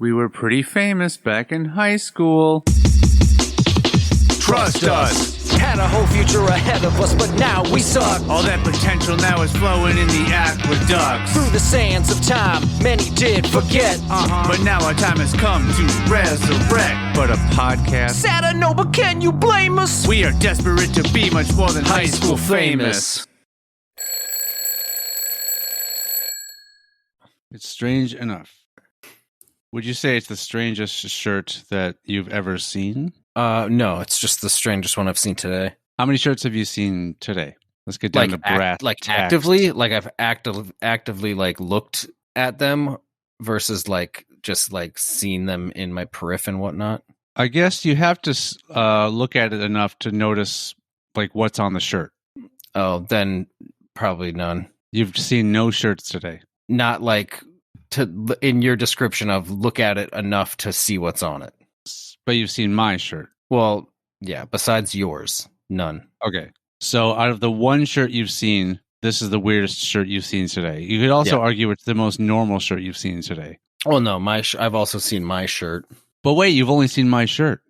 We were pretty famous back in high school. Trust us. Had a whole future ahead of us, but now we suck. All that potential now is flowing in the aqueducts. Through the sands of time, many did forget. But now our time has come to resurrect. But a podcast? Sad I know, but can you blame us? We are desperate to be much more than high school famous. It's strange enough. Would you say it's the strangest shirt that you've ever seen? No, it's just the strangest one I've seen today. How many shirts have you seen today? Let's get down to brass tacks. Actively, like I've actively like looked at them versus like just like seeing them in my periph and whatnot. I guess you have to look at it enough to notice like what's on the shirt. Oh, then probably none. You've seen no shirts today. Not like to in your description of look at it enough to see what's on it. But you've seen my shirt. Well, yeah, besides yours, none. Okay. So out of the one shirt you've seen, this is the weirdest shirt you've seen today. You could also argue it's the most normal shirt you've seen today. Oh, no, I've also seen my shirt. But wait, you've only seen my shirt.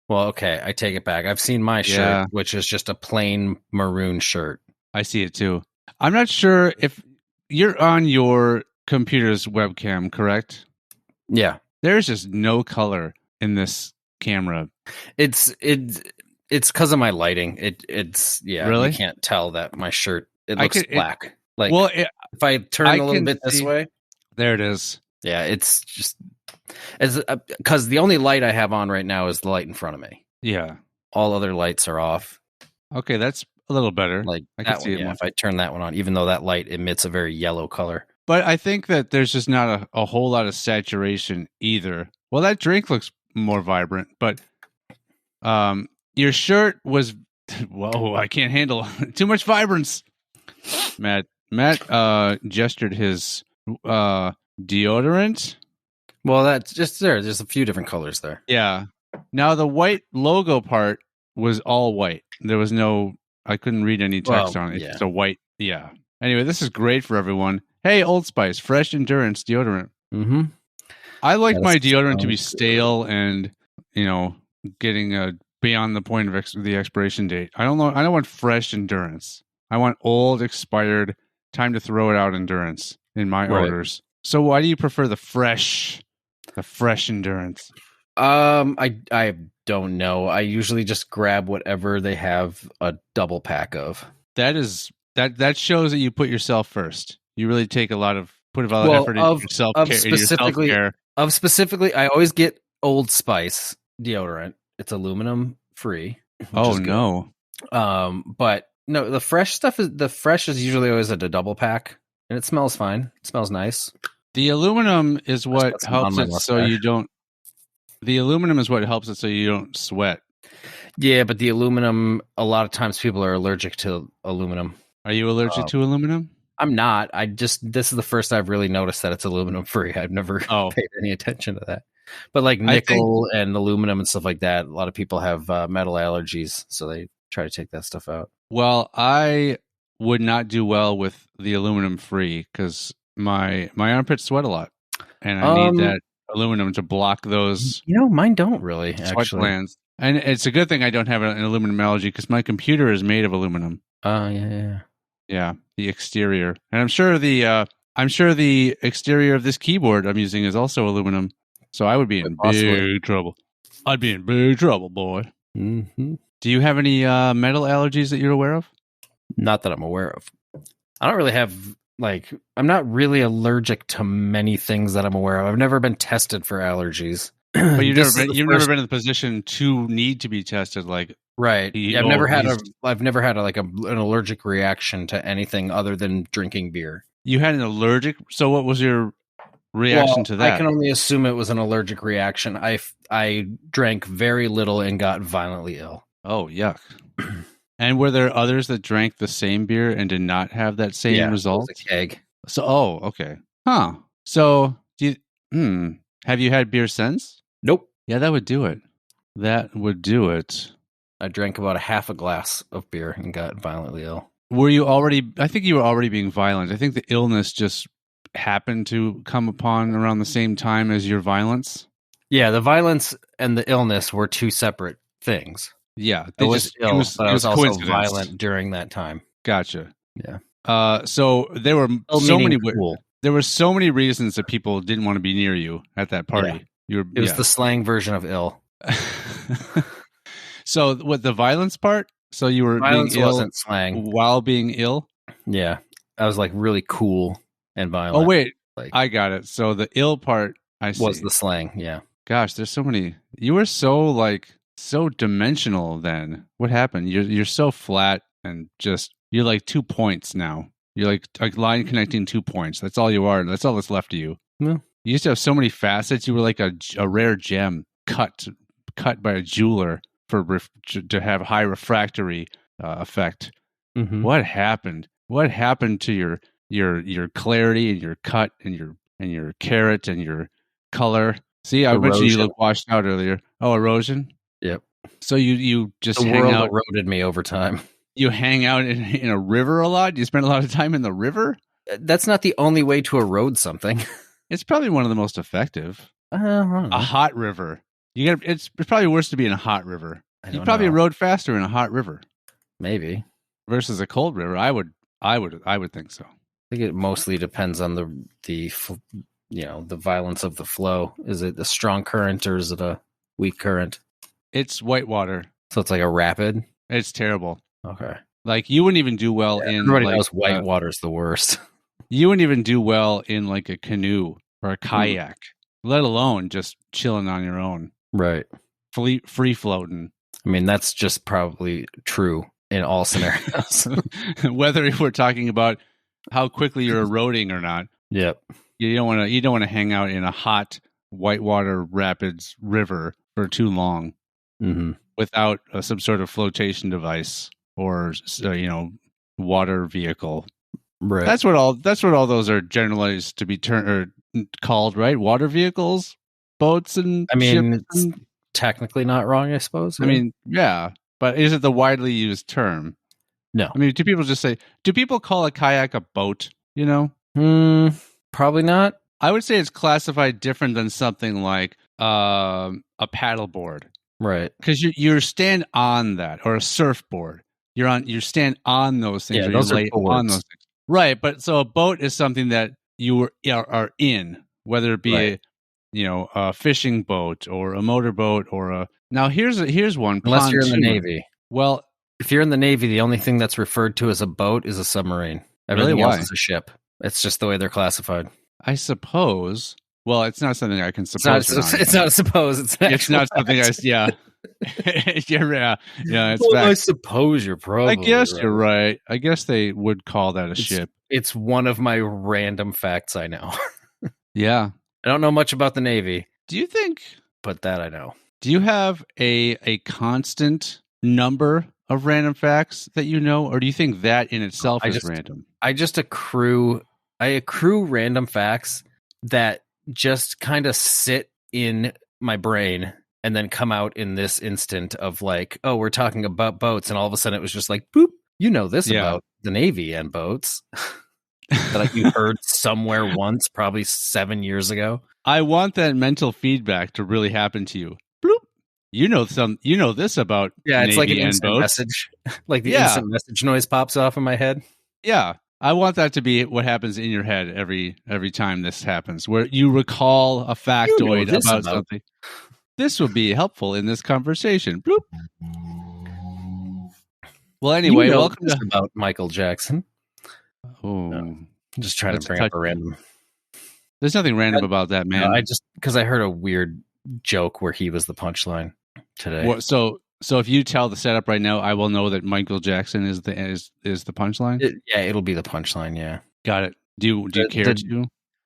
Well, okay, I take it back. I've seen my shirt, which is just a plain maroon shirt. I see it too. I'm not sure if you're on your computer's webcam, correct? Yeah. There's just no color in this camera. It's because of my lighting. It's really? You can't tell that my shirt looks black. If I turn a little bit this way, there it is. Yeah, it's just because the only light I have on right now is the light in front of me. Yeah, all other lights are off. Okay, that's a little better. Like I can see it more. If I turn that one on, even though that light emits a very yellow color. But I think that there's just not a whole lot of saturation either. Well, that drink looks more vibrant, but your shirt was whoa, I can't handle too much vibrance. Matt gestured his deodorant. Well, that's just there's a few different colors there. Yeah. Now the white logo part was all white. There was I couldn't read any text on it. It's just a white. Yeah. Anyway, this is great for everyone. Hey, Old Spice, fresh endurance deodorant. Mm-hmm. I like my deodorant to be stale and, getting beyond the point of the expiration date. I don't want fresh endurance. I want old, expired, time to throw it out endurance in my orders. So why do you prefer the fresh endurance? I don't know. I usually just grab whatever they have a double pack of. That shows that you put yourself first. You really take a lot of effort into self-care. Specifically, I always get Old Spice deodorant. It's aluminum free. Oh no. But no, the fresh is usually always at a double pack, and it smells fine. It smells nice. The aluminum is what helps it so you don't. The aluminum is what helps it so you don't sweat. Yeah, but the aluminum, a lot of times people are allergic to aluminum. Are you allergic to aluminum? I'm not. This is the first I've really noticed that it's aluminum free. I've never paid any attention to that. But like nickel and aluminum and stuff like that, a lot of people have metal allergies, so they try to take that stuff out. Well, I would not do well with the aluminum free because my armpits sweat a lot, and I need that aluminum to block those. Mine don't really sweat glands. And it's a good thing I don't have an aluminum allergy because my computer is made of aluminum. Yeah, the exterior, and I'm sure the exterior of this keyboard I'm using is also aluminum. So I would be in big trouble. I'd be in big trouble, boy. Mm-hmm. Do you have any metal allergies that you're aware of? Not that I'm aware of. I don't really have I'm not really allergic to many things that I'm aware of. I've never been tested for allergies. But you've never been in the position to need to be tested, right. Yeah, I've never had an allergic reaction to anything other than drinking beer. You had an allergic. So what was your reaction to that? I can only assume it was an allergic reaction. I drank very little and got violently ill. Oh, yuck. And were there others that drank the same beer and did not have that same result? It was a keg. So, okay. Huh. So, have you had beer since? Nope. Yeah, that would do it. I drank about a half a glass of beer and got violently ill. Were you already? I think you were already being violent. I think the illness just happened to come upon around the same time as your violence? Yeah, the violence and the illness were two separate things. Yeah, I was ill, but I was also coincidence. violent during that time. Gotcha. Yeah. So there were cool. There were so many reasons that people didn't want to be near you at that party. Yeah. It was the slang version of ill. So what the violence part? So you were violence being ill wasn't slang while being ill? Yeah. I was like really cool and violent. Oh wait, like, I got it. So the ill part was the slang, yeah. Gosh, there's so many. You were so dimensional then. What happened? You're so flat and just you're like 2 points now. You're like a line connecting 2 points. That's all you are. That's all that's left of you. Yeah. You used to have so many facets. You were like a rare gem cut by a jeweler to have high refractory effect. Mm-hmm. What happened? What happened to your clarity and your cut and your carrot and your color? See, I mentioned you looked washed out earlier. Oh, erosion? Yep. So you just the world eroded me over time. You hang out in a river a lot? You spend a lot of time in the river? That's not the only way to erode something. It's probably one of the most effective. A hot river. It's probably worse to be in a hot river. You'd probably erode faster in a hot river. Maybe. Versus a cold river. I would think so. I think it mostly depends on the violence of the flow. Is it a strong current or is it a weak current? It's whitewater. So it's like a rapid? It's terrible. Okay. Like you wouldn't even do well in everybody knows whitewater's the worst. You wouldn't even do well in like a canoe or a kayak, let alone just chilling on your own. Right. Free floating. I mean, that's just probably true in all scenarios. Whether we're talking about how quickly you're eroding or not. Yep. You don't want to hang out in a hot whitewater rapids river for too long without some sort of flotation device or water vehicle. Right. That's what all those are generalized to be called, right? Water vehicles, boats, and ships. It's technically not wrong, I suppose. I mean, yeah, but is it the widely used term? No. I mean, do people call a kayak a boat? You know? Probably not. I would say it's classified different than something like a paddleboard. Right. Because you stand on that, or a surfboard. You stand on those things. Yeah, those are on those things. Right, but so a boat is something that you are in, whether it be a fishing boat or a motorboat or a. Now here's one. Unless you're in the Navy. Well, if you're in the Navy, the only thing that's referred to as a boat is a submarine. Everything else is a ship. It's just the way they're classified. I suppose. Well, it's not something I can suppose. It's not a suppose. It's not something I. Yeah. It's I suppose you're probably. I guess you're right. I guess they would call that a ship. It's one of my random facts I know. Yeah. I don't know much about the Navy. Do you think? But that I know. Do you have a constant number of random facts that you know, or do you think that in itself is random? I accrue random facts that just kind of sit in my brain and then come out in this instant of like, oh, we're talking about boats, and all of a sudden it was just like, boop, you know this about the Navy and boats that you heard somewhere once, probably 7 years ago. I want that mental feedback to really happen to you. Bloop. You know this about Navy, it's like an instant boats. message, like the instant message noise pops off in my head. Yeah. I want that to be what happens in your head every time this happens, where you recall a factoid about something. This will be helpful in this conversation. Bloop. Well, anyway, welcome to about Michael Jackson. Oh, no, I'm just trying to bring up a random. There's nothing random about that, man. I just because I heard a weird joke where he was the punchline today. Well, so if you tell the setup right now, I will know that Michael Jackson is the punchline. It'll be the punchline. Yeah, got it. Do you care to?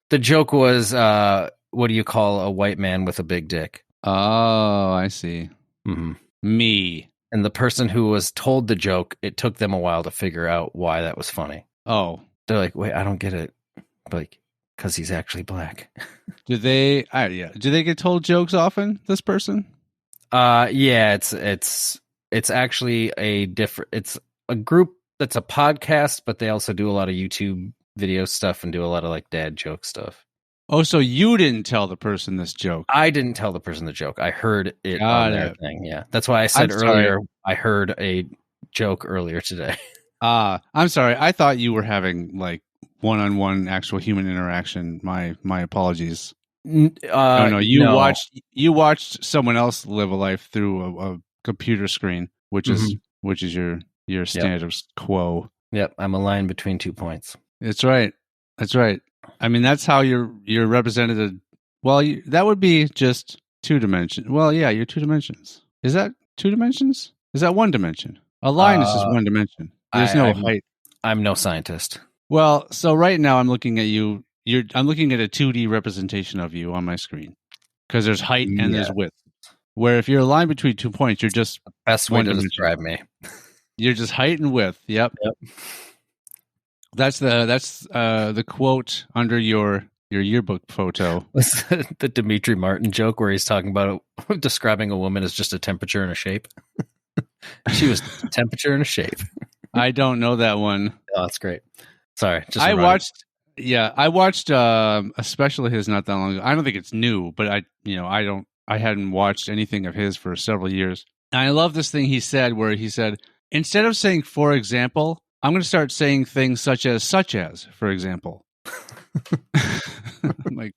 The joke was, what do you call a white man with a big dick? Oh, I see. Mm-hmm. Me. And the person who was told the joke, it took them a while to figure out why that was funny. Oh, they're like, wait, I don't get it. Like, because he's actually black. Do they? Do they get told jokes often? This person? Yeah, it's actually it's a group that's a podcast, but they also do a lot of YouTube video stuff and do a lot of like dad joke stuff. Oh, so you didn't tell the person this joke? I didn't tell the person the joke. I heard it on their thing. Yeah, that's why I said earlier. I heard a joke earlier today. I'm sorry. I thought you were having like one-on-one actual human interaction. My apologies. No. You watched someone else live a life through a computer screen, which is your status quo. Yep, I'm a line between 2 points. That's right. I mean, that's how you're represented. Well, that would be just 2 dimensions. Well, yeah, you're 2 dimensions. Is that 2 dimensions? Is that 1 dimension? A line is just 1 dimension. There's no height. I'm no scientist. Well, so right now I'm looking at you. I'm looking at a 2D representation of you on my screen because there's height and there's width. Where if you're a line between 2 points, you're just the best way to describe me. You're just height and width. Yep. That's the quote under your yearbook photo. Was the Dimitri Martin joke where he's talking about describing a woman as just a temperature and a shape? She was a temperature and a shape. I don't know that one. Oh, that's great. Sorry. I watched a special of his not that long ago. I don't think it's new, but I hadn't watched anything of his for several years. And I love this thing he said where he said, instead of saying, for example, I'm going to start saying things such as, for example. I'm like,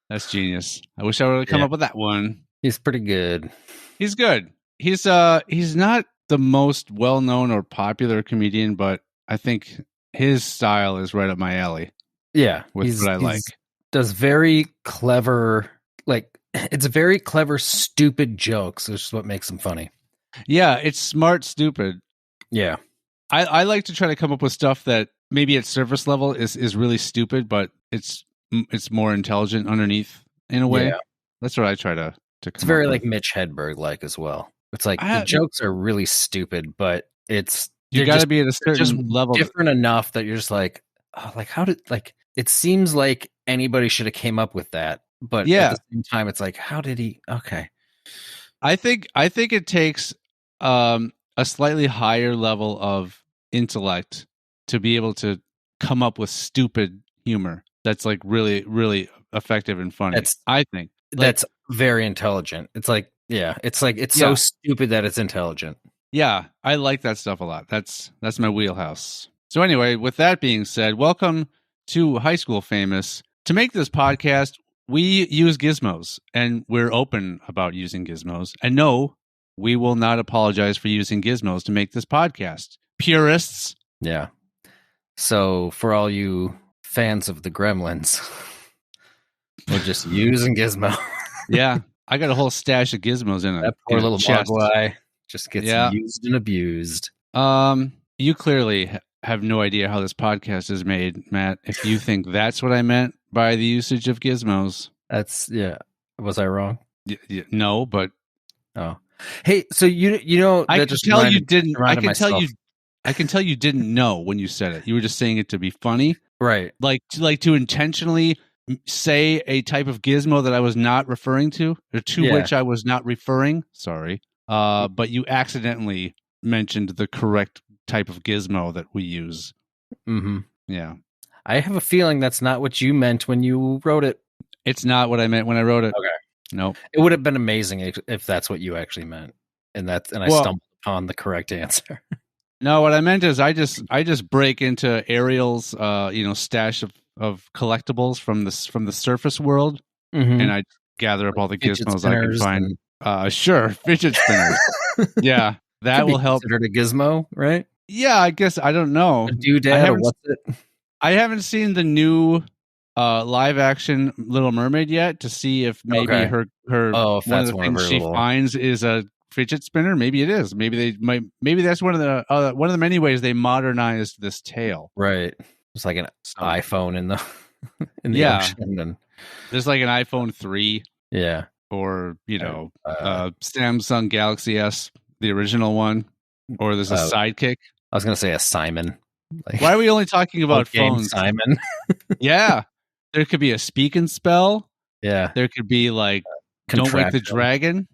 that's genius. I wish I would have come up with that one. He's pretty good. He's good. He's not the most well-known or popular comedian, but I think his style is right up my alley. Yeah. With what I like. Does very clever, it's very clever, stupid jokes, which is what makes him funny. Yeah, it's smart, stupid. Yeah. I like to try to come up with stuff that maybe at surface level is really stupid, but it's more intelligent underneath in a way. Yeah. That's what I try to it's very like Mitch Hedberg as well. It's like the jokes are really stupid, but you got to be at a certain level, different enough that you're just like, oh, like how did it seems like anybody should have came up with that, but at the same time, it's like, how did he? Okay, I think it takes a slightly higher level of intellect to be able to come up with stupid humor that's like really, really effective and funny. I think that's very intelligent. It's like, it's so stupid that it's intelligent. Yeah, I like that stuff a lot. That's my wheelhouse. So anyway, with that being said, welcome to High School Famous. To make this podcast, we use gizmos, and we're open about using gizmos. And no, we will not apologize for using gizmos to make this podcast. Purists. Yeah. So for all you fans of the Gremlins, we're just using gizmo. Yeah. I got a whole stash of gizmos in it. That poor little Mogwai just gets used and abused. You clearly have no idea how this podcast is made, Matt. If you think that's what I meant by the usage of gizmos. Was I wrong? No, but hey, so you know, I can tell you didn't. I can tell you didn't know when you said it. You were just saying it to be funny, right? Like to intentionally say a type of gizmo that I was not referring to, or to which I was not referring. Sorry, but you accidentally mentioned the correct type of gizmo that we use. Mm-hmm. Yeah, I have a feeling that's not what you meant when you wrote it. It's not what I meant when I wrote it. Okay. No, it would have been amazing if that's what you actually meant, and I stumbled upon the correct answer. No, what I meant is I just break into Ariel's stash of collectibles from the surface world, and I gather up all the gizmos I can find. Sure, fidget spinners. Yeah, that will help. Considered a gizmo, right? Yeah, I guess I don't know. A doodad, or what's it? I haven't seen the new live action Little Mermaid yet to see if maybe her one of the things she finds is a fidget spinner. Maybe it is. Maybe that's one of the many ways they modernized this tale. Right. It's like an iPhone in the ocean. And there's like an iPhone 3. Yeah. Or Samsung Galaxy S, the original one. Or there's a Sidekick. I was gonna say a Simon. Why are we only talking about phones? Simon. Yeah. There could be a Speak and Spell. Yeah. There could be like Don't Wake the Dragon.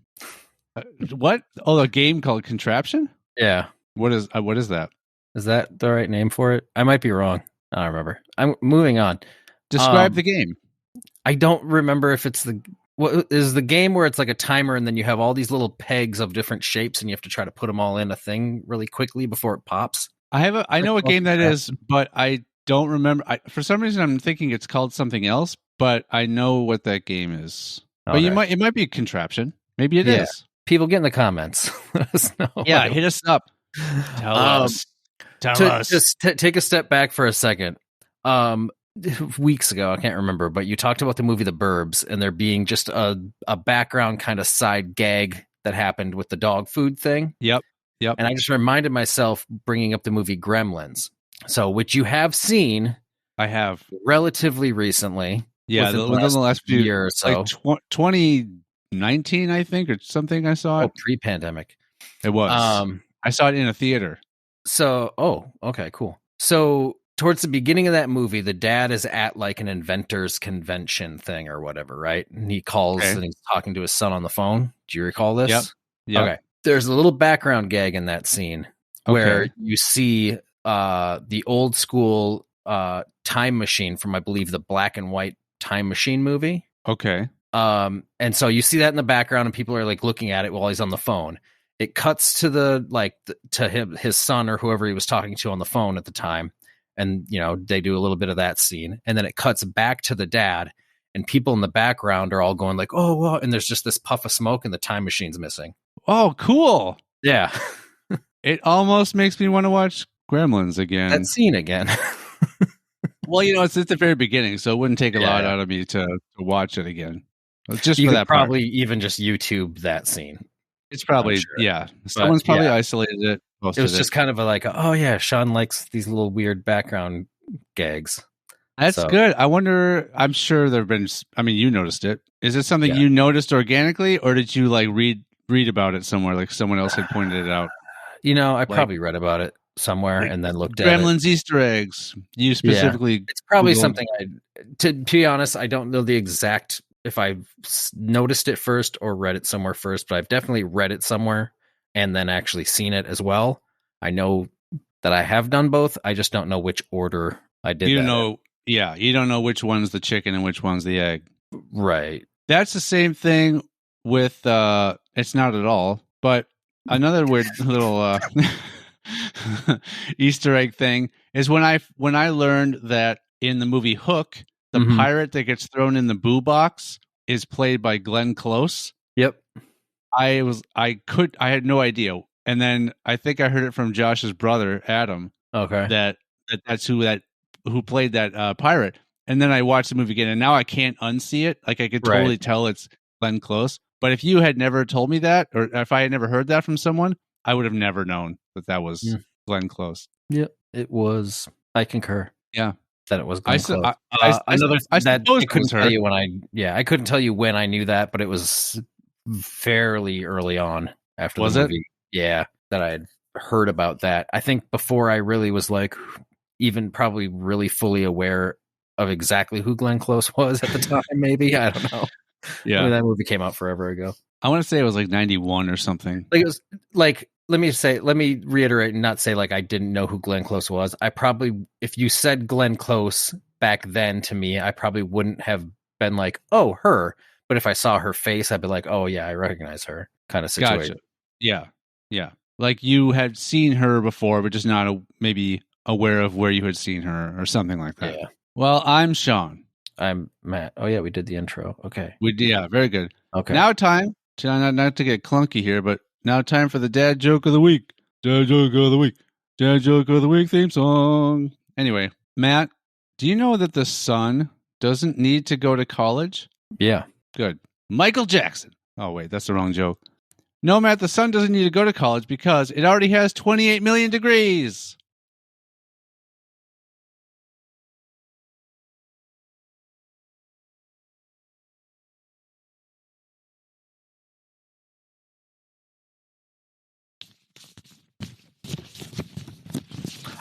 What? Oh, a game called Contraption? Yeah. What is that? Is that the right name for it? I might be wrong. I don't remember. I'm moving on. Describe the game. I don't remember if it's what is the game where it's like a timer and then you have all these little pegs of different shapes and you have to try to put them all in a thing really quickly before it pops. I know what game that is, but I don't remember. For some reason, I'm thinking it's called something else, but I know what that game is. Okay. But it might be a contraption. Maybe it is. People get in the comments. Let us know. Yeah, hit us up. Tell us. Just take a step back for a second. Weeks ago, I can't remember, but you talked about the movie The Burbs and there being just a background kind of side gag that happened with the dog food thing. Yep. And I just reminded myself bringing up the movie Gremlins. So, which you have seen. I have. Relatively recently. Yeah, within the last few years or so. Like 2019, I think, or something I saw it. Pre-pandemic. It was. I saw it in a theater. So, okay, cool. So, towards the beginning of that movie, the dad is at like an inventors convention thing or whatever, right? And he calls and he's talking to his son on the phone. Do you recall this? Yep. Okay. There's a little background gag in that scene where you see the old school time machine from, I believe, the black and white time machine movie. Okay. And so you see that in the background and people are like looking at it while he's on the phone. It cuts to to him, his son or whoever he was talking to on the phone at the time. And, they do a little bit of that scene. And then it cuts back to the dad. And people in the background are all going like, oh, wow. And there's just this puff of smoke and the time machine's missing. Oh, cool. Yeah. It almost makes me want to watch Gremlins again. That scene again. Well, it's at the very beginning, so it wouldn't take a lot out of me to watch it again. Just you for could that probably even just YouTube that scene. It's probably, someone's probably isolated it. It was just kind of oh yeah, Sean likes these little weird background gags. That's good. I wonder, I'm sure there have been, you noticed it. Is it something you noticed organically, or did you like read about it somewhere, like someone else had pointed it out? I probably read about it somewhere and then looked at Gremlins Easter eggs. You specifically. It's probably something to be honest, I don't know the exact, if I noticed it first or read it somewhere first, but I've definitely read it somewhere and then actually seen it as well. I know that I have done both. I just don't know which order I did. You don't know which one's the chicken and which one's the egg. Right. That's the same thing with it's not at all, but another weird little Easter egg thing is when I learned that in the movie Hook, the pirate that gets thrown in the boo box is played by Glenn Close. Yep. I had no idea. And then I think I heard it from Josh's brother, Adam. Okay. That's who played that pirate. And then I watched the movie again, and now I can't unsee it. Like I could totally tell it's Glenn Close. But if you had never told me that, or if I had never heard that from someone, I would have never known that was Glenn Close. Yep, it was. I concur. Yeah, that it was Glenn Close. I couldn't tell you when I couldn't tell you when I knew that, but it was fairly early on after the movie. Yeah, that I had heard about that. I think before I really was like even probably really fully aware of exactly who Glenn Close was at the time. Maybe I don't know. Yeah, that movie came out forever ago. I want to say it was like 91 or something. Like it was like, let me reiterate and not say like I didn't know who Glenn Close was. I probably, if you said Glenn Close back then to me, I probably wouldn't have been like, oh, her. But if I saw her face, I'd be like, oh yeah, I recognize her, kind of situation. Gotcha. Yeah. Like you had seen her before, but just not maybe aware of where you had seen her or something like that. Yeah. Well, I'm Sean. I'm Matt. Oh yeah, we did the intro. Okay. Yeah, very good. Okay. Now time to not to get clunky here, but now time for the dad joke of the week. Dad joke of the week. Dad joke of the week theme song. Anyway, Matt, do you know that the sun doesn't need to go to college? Yeah. Good. Michael Jackson. Oh wait, that's the wrong joke. No, Matt, the sun doesn't need to go to college because it already has 28 million degrees.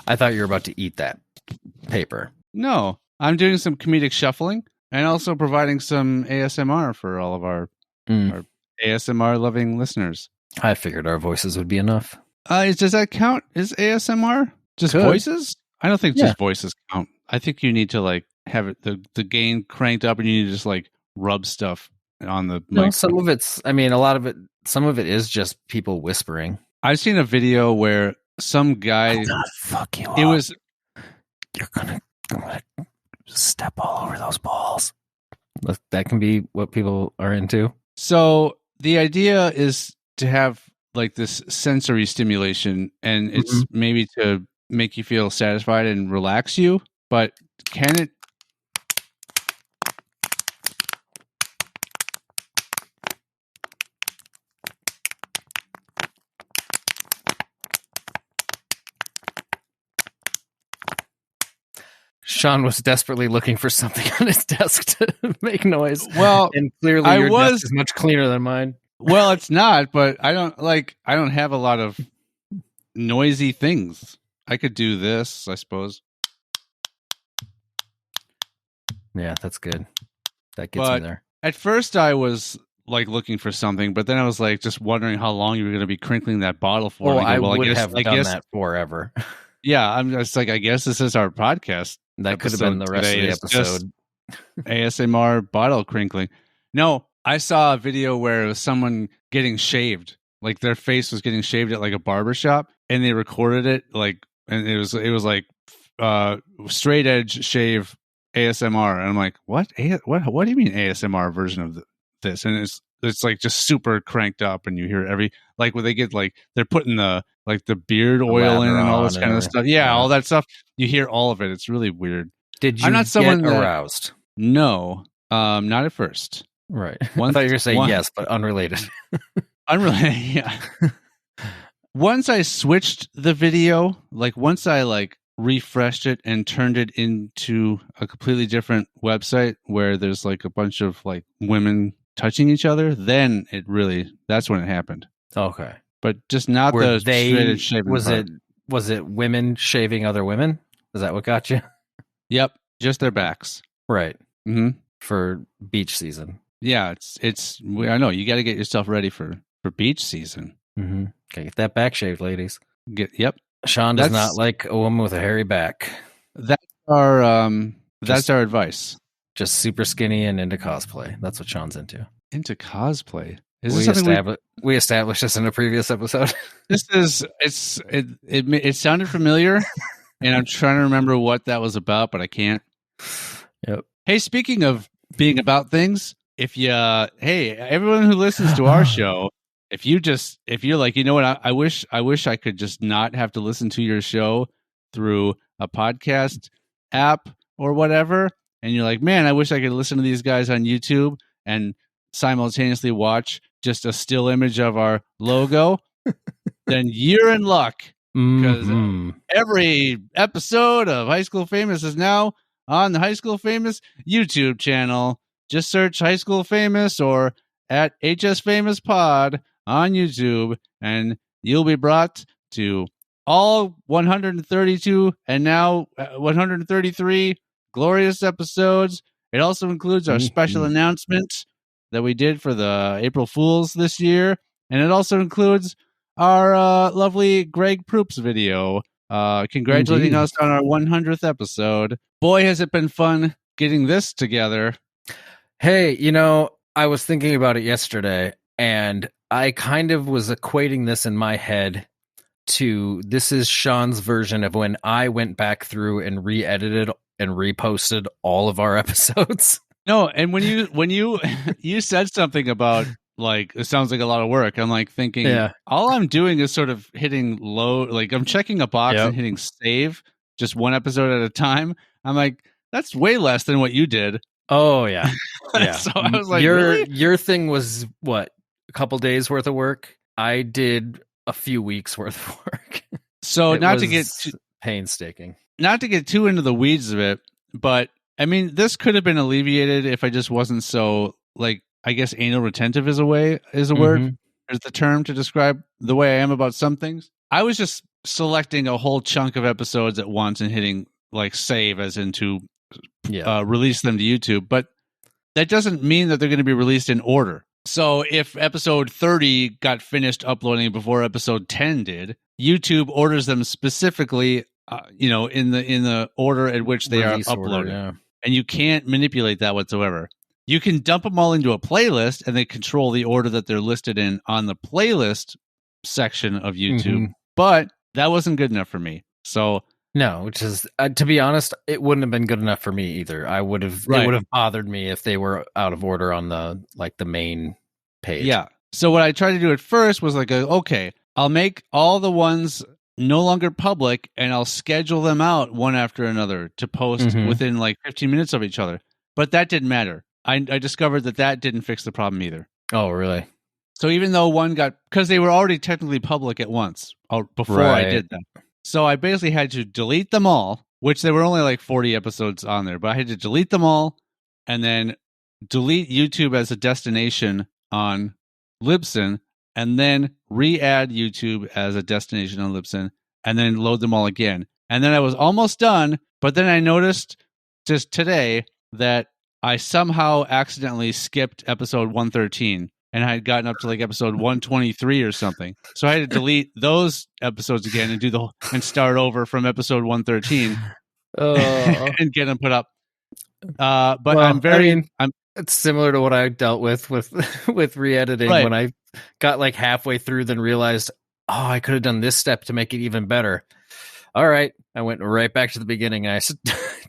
I thought you were about to eat that paper. No, I'm doing some comedic shuffling and also providing some ASMR for all of our ASMR loving listeners. I figured our voices would be enough. Does that count? Is ASMR just voices? I don't think just voices count. I think you need to like have it the gain cranked up, and you need to just like rub stuff on the mic. Some of it's, I mean, a lot of it, some of it is just people whispering. I've seen a video where some guy, fuck you it was, you're gonna step all over those balls. That can be what people are into. So the idea is to have like this sensory stimulation, and it's maybe to make you feel satisfied and relax you, but can it? Sean was desperately looking for something on his desk to make noise. Well, and clearly your desk is much cleaner than mine. Well, it's not, but I don't have a lot of noisy things. I could do this, I suppose. Yeah, that's good. That gets me there. At first I was like looking for something, but then I was like just wondering how long you were going to be crinkling that bottle for. Oh, I would have done that forever. Yeah, I'm just like, I guess this is our podcast. That could have been the rest of the episode. A.S.A.R. bottle crinkling. No, I saw a video where it was someone getting shaved. Like their face was getting shaved at like a barbershop, and they recorded it like, and it was like straight edge shave ASMR, and I'm like, what do you mean ASMR version of this? And it's like just super cranked up, and you hear every, like when they get like, they're putting the beard oil in and all this kind of stuff. Yeah, all that stuff. You hear all of it. It's really weird. Did you get aroused? No, not at first. Right. I thought you were going to say yes, but unrelated. Unrelated, yeah. Once I switched the video, like once I like refreshed it and turned it into a completely different website where there's like a bunch of like women touching each other, then that's when it happened. Okay. But just not the straight shaving part. Was it women shaving other women? Is that what got you? Yep, just their backs. Right. Mm-hmm. For beach season. Yeah, it's. I know you got to get yourself ready for beach season. Mm-hmm. Okay, get that back shaved, ladies. Yep. Sean does not like a woman with a hairy back. That's our that's our advice. Just super skinny and into cosplay. That's what Sean's into. Into cosplay. We established this in a previous episode. It sounded familiar, and I'm trying to remember what that was about, but I can't. Yep. Hey, speaking of being about things, everyone who listens to our show, if you're like, you know what, I wish I could just not have to listen to your show through a podcast app or whatever, and you're like, man, I wish I could listen to these guys on YouTube and simultaneously watch just a still image of our logo, then you're in luck, because every episode of High School Famous is now on the High School Famous YouTube channel. Just search High School Famous or at HS Famous Pod on YouTube, and you'll be brought to all 132 and now 133 glorious episodes. It also includes our special announcement that we did for the April Fools this year, and it also includes our lovely Greg Proops video congratulating us on our 100th episode. Boy, has it been fun getting this together. Hey, I was thinking about it yesterday, and I kind of was equating this in my head to, this is Sean's version of when I went back through and re-edited and reposted all of our episodes. No, and when you said something about, like, it sounds like a lot of work, I'm like thinking, all I'm doing is sort of hitting load, like I'm checking a box and hitting save just one episode at a time. I'm like, that's way less than what you did. Oh yeah. Yeah. So I was like, your thing was what, a couple days worth of work? I did a few weeks worth of work. So not to get painstaking. Not to get too into the weeds of it, but I mean, this could have been alleviated if I just wasn't so, like, I guess anal retentive is a word, is the term to describe the way I am about some things. I was just selecting a whole chunk of episodes at once and hitting like save as in to release them to YouTube, but that doesn't mean that they're going to be released in order. So if episode 30 got finished uploading before episode 10 did, YouTube orders them specifically in the order at which they are uploaded. And you can't manipulate that whatsoever. You can dump them all into a playlist and they control the order that they're listed in on the playlist section of YouTube. But that wasn't good enough for me. So no, which is to be honest, it wouldn't have been good enough for me either. It would have bothered me if they were out of order on the main page. Yeah. So what I tried to do at first was like, okay, I'll make all the ones no longer public and I'll schedule them out one after another to post within like 15 minutes of each other. But that didn't matter. I discovered that didn't fix the problem either. Oh, really? So even though one because they were already technically public at once before I did that. So I basically had to delete them all, which there were only like 40 episodes on there, but I had to delete them all and then delete YouTube as a destination on Libsyn and then re-add YouTube as a destination on Libsyn and then load them all again. And then I was almost done, but then I noticed just today that I somehow accidentally skipped episode 113 and I had gotten up to like episode 123 or something. So I had to delete those episodes again and start over from episode 113 and get them put up. But it's similar to what I dealt with re-editing when I got like halfway through, then realized, I could have done this step to make it even better. All right. I went right back to the beginning and I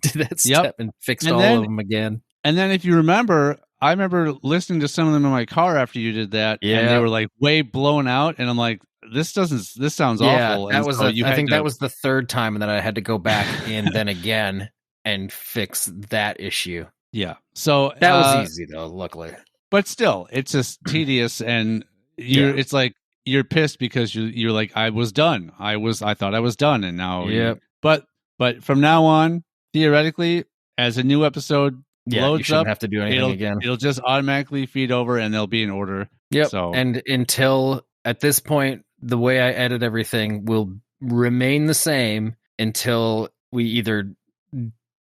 did that step and fixed all of them again. And then if you remember, I remember listening to some of them in my car after you did that, and they were like way blown out, and I'm like, this sounds awful. That was that was the third time that I had to go back in then again and fix that issue. Yeah. So that was easy though, luckily. But still, it's just tedious, and it's like you're pissed because you're like, I was done. I thought I was done, and now But from now on, theoretically, as a new episode loads you shouldn't up, have to do anything again. It'll just automatically feed over and they'll be in order. Yep. So, and until at this point, the way I edit everything will remain the same until we either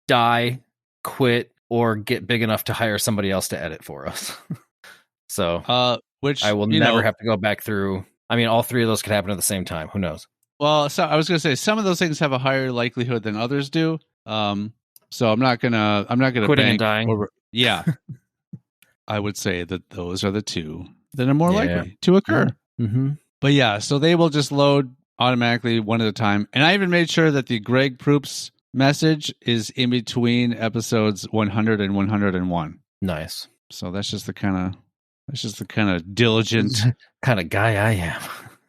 die, quit, or get big enough to hire somebody else to edit for us. So, which I will never have to go back through. I mean, all three of those could happen at the same time. Who knows? Well, so I was going to say some of those things have a higher likelihood than others do. So I'm not gonna quitting and dying. Yeah, I would say that those are the two that are more likely to occur. Mm-hmm. But yeah, so they will just load automatically one at a time. And I even made sure that the Greg Proops message is in between episodes 100 and 101. Nice. So that's just the kind of diligent kind of guy I am.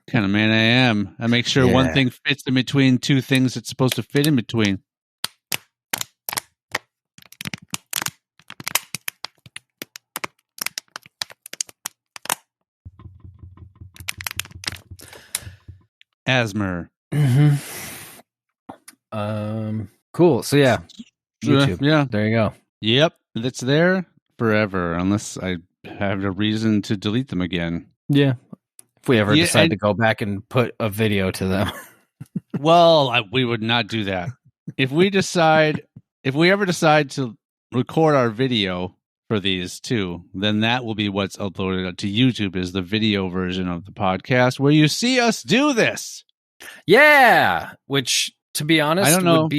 Kind of man I am. I make sure one thing fits in between two things it's supposed to fit in between. A.S.A.R. Cool. So YouTube. Yeah. There you go. Yep. It's there forever unless I have a reason to delete them again. Yeah. If we ever decide to go back and put a video to them. Well, we would not do that. If we ever decide to record our video for these too, then that will be what's uploaded to YouTube is the video version of the podcast where you see us do this. Yeah. Which, to be honest, I don't know. would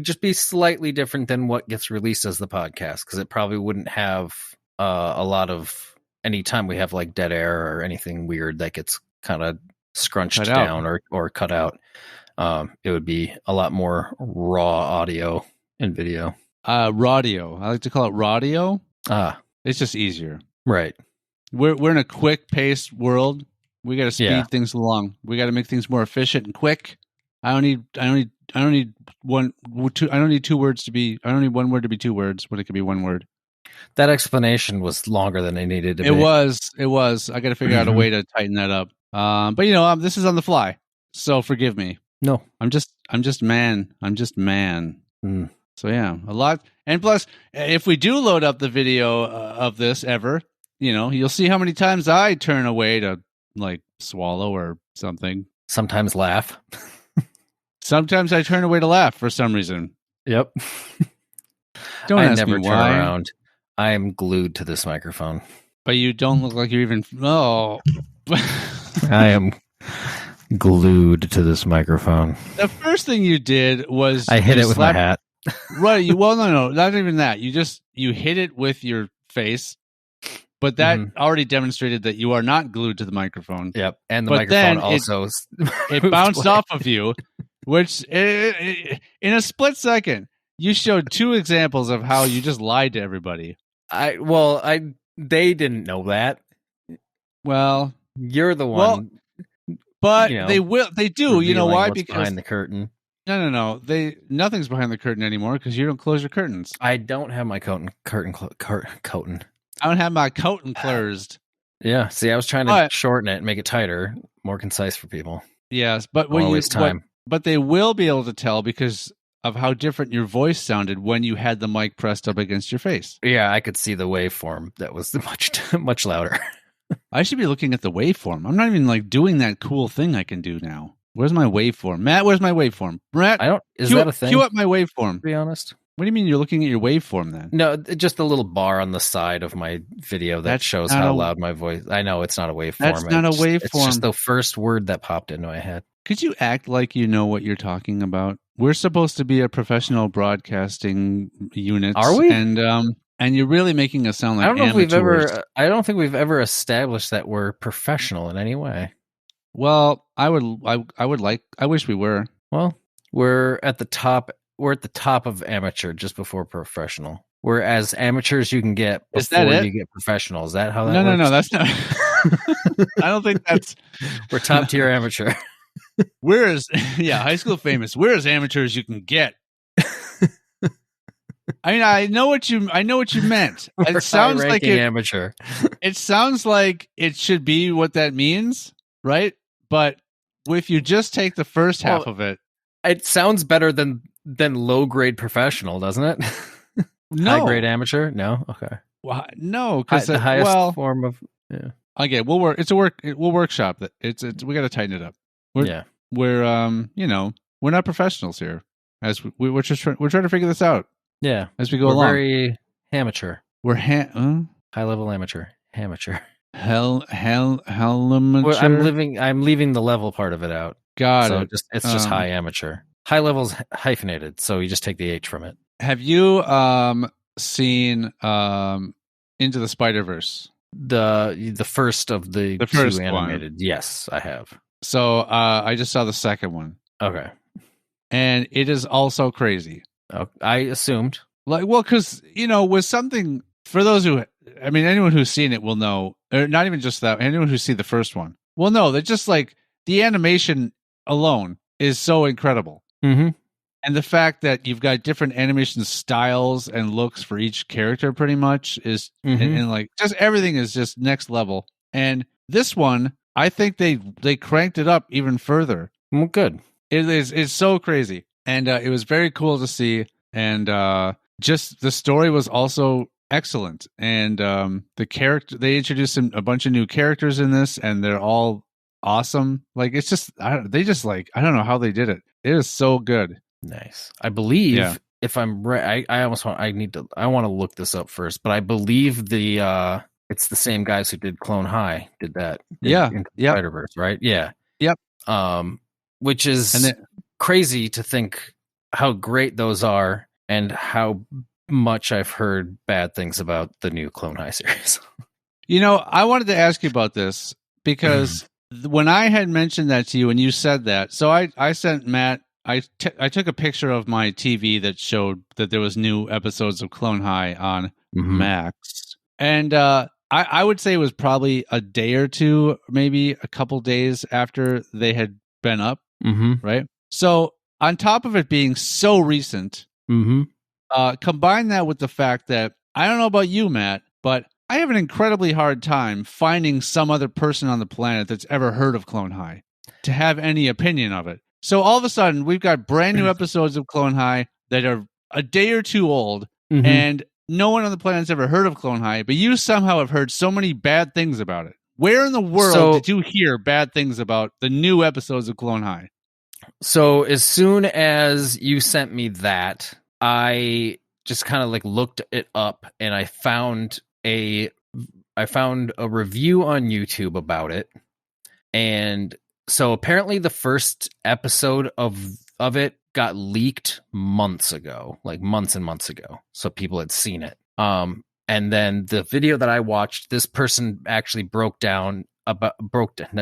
just be slightly different than what gets released as the podcast, because it probably wouldn't have a lot of any time we have like dead air or anything weird that gets kind of scrunched down or cut out. It would be a lot more raw audio and video. Rawdio. I like to call it rawdio. It's just easier. Right. We're in a quick paced world. We got to speed things along. We got to make things more efficient and quick. I don't need one word to be 2 words when it could be 1 word. That explanation was longer than it needed to be. It was. I got to figure out a way to tighten that up. But this is on the fly, so forgive me. No, I'm just man. Mm. So yeah, a lot. And plus, if we do load up the video of this ever, you'll see how many times I turn away to like swallow or something. Sometimes laugh. Sometimes I turn away to laugh for some reason. Yp. Don't I ask never me turn why. around. I am glued to this microphone. But you don't look like you're even. Oh. I am glued to this microphone. The first thing you did was I hit it with my hat. Right. No, not even that. You hit it with your face, but that already demonstrated that you are not glued to the microphone. Yep, and the microphone also it bounced off of you, which in a split second you showed two examples of how you just lied to everybody. They didn't know that. Well, you're the one. But they do. You know why? Because behind the curtain. No. Nothing's behind the curtain anymore because you don't close your curtains. I don't have my curtain. I don't have my curtain closed. Yeah. See, I was trying to shorten it and make it tighter, more concise for people. Yes, but but they will be able to tell because of how different your voice sounded when you had the mic pressed up against your face. Yeah, I could see the waveform. That was much louder. I should be looking at the waveform. I'm not even doing that cool thing I can do now. Where's my waveform? Matt, where's my waveform? Matt, is that a thing? Cue up my waveform. To be honest. What do you mean you're looking at your waveform then? No, just a little bar on the side of my video that shows how loud my voice. I know it's not a waveform. That's not a waveform. It's just the first word that popped into my head. Could you act like you know what you're talking about? We're supposed to be a professional broadcasting unit. Are we? And you're really making us sound like I don't think we've ever established that we're professional in any way. Well, I wish we were. Well, we're at the top. We're at the top of amateur, just before professional. We're as amateur as you can get before you get professional. Is that how that works? No, that's not. I don't think that's. We're top tier amateur. We're high school famous. We're as amateur as you can get. I mean, I know what you meant. It sounds like amateur. It sounds like it should be what that means, right? But if you just take the first half of it, it sounds better than low grade professional, doesn't it? No. High grade amateur? No. Okay. Well, no, because the highest form of Okay, we'll work. We'll workshop that. It's we got to tighten it up. We're not professionals here. As we're trying to figure this out. Yeah, as we go along. We're very amateur. We're high level amateur. Amateur. Hell amateur. I'm leaving the level part of it out. Got it. It's just high amateur. High level's hyphenated, so you just take the H from it. Have you seen Into the Spider-Verse? The first of the first two animated. One. Yes, I have. So I just saw the second one. Okay. And it is also crazy. I assumed. Because, with something, for those anyone who's seen it will know, or not even just that, anyone who's seen the first one will know that just the animation alone is so incredible. Mm-hmm. And the fact that you've got different animation styles and looks for each character pretty much is, and just everything is just next level. And this one, I think they cranked it up even further. Well, good. It's so crazy. And it was very cool to see. And just the story was also excellent. And the character, they introduced a bunch of new characters in this, and they're all awesome. It's just, I don't know how they did it. It is so good. Nice. I believe, if I'm right, I want to look this up first, but I believe it's the same guys who did Clone High did that. In Spider-Verse, right? Yeah. Yep. Which is crazy to think how great those are and how much I've heard bad things about the new Clone High series. I wanted to ask you about this because when I had mentioned that to you and you said that, so I sent Matt, I took a picture of my TV that showed that there was new episodes of Clone High on Max. And I would say it was probably a day or two, maybe a couple days after they had been up, right? So on top of it being so recent, combine that with the fact that, I don't know about you, Matt, but I have an incredibly hard time finding some other person on the planet that's ever heard of Clone High to have any opinion of it. So all of a sudden, we've got brand new episodes of Clone High that are a day or two old, and no one on the planet's ever heard of Clone High, but you somehow have heard so many bad things about it. Where in the world did you hear bad things about the new episodes of Clone High? So as soon as you sent me that, I just kind of looked it up, and I found a review on YouTube about it, and So apparently the first episode of it got leaked months ago, like months and months ago. So people had seen it. And then the video that I watched, this person actually they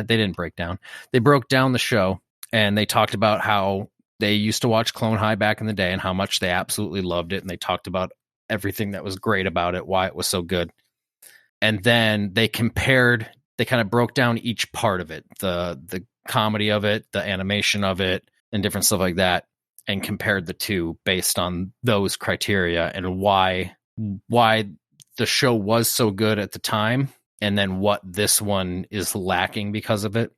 didn't break down. They broke down the show, and they talked about how they used to watch Clone High back in the day and how much they absolutely loved it. And they talked about everything that was great about it, why it was so good. And then they kind of broke down each part of it, the comedy of it, the animation of it, and different stuff like that, and compared the two based on those criteria and why the show was so good at the time, and then what this one is lacking because of it.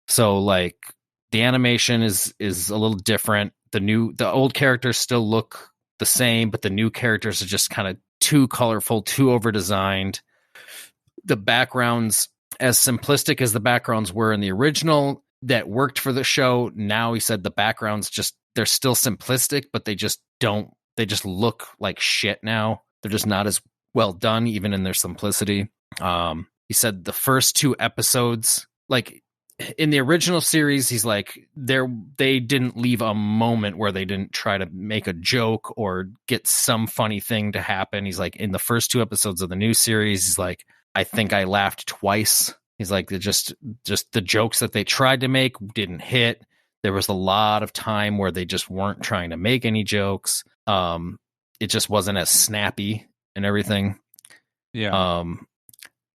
So like the animation is a little different. The old characters still look the same, but the new characters are just kind of too colorful, too over designed. The backgrounds, as simplistic as the backgrounds were in the original that worked for the show, now he said the backgrounds they're still simplistic, but they just look like shit now. They're just not as well done, even in their simplicity. He said the first 2 episodes, like in the original series, he's like, they didn't leave a moment where they didn't try to make a joke or get some funny thing to happen. He's like, in the first 2 episodes of the new series, he's like, I think I laughed twice. He's like, just the jokes that they tried to make didn't hit. There was a lot of time where they just weren't trying to make any jokes. It just wasn't as snappy and everything. Yeah.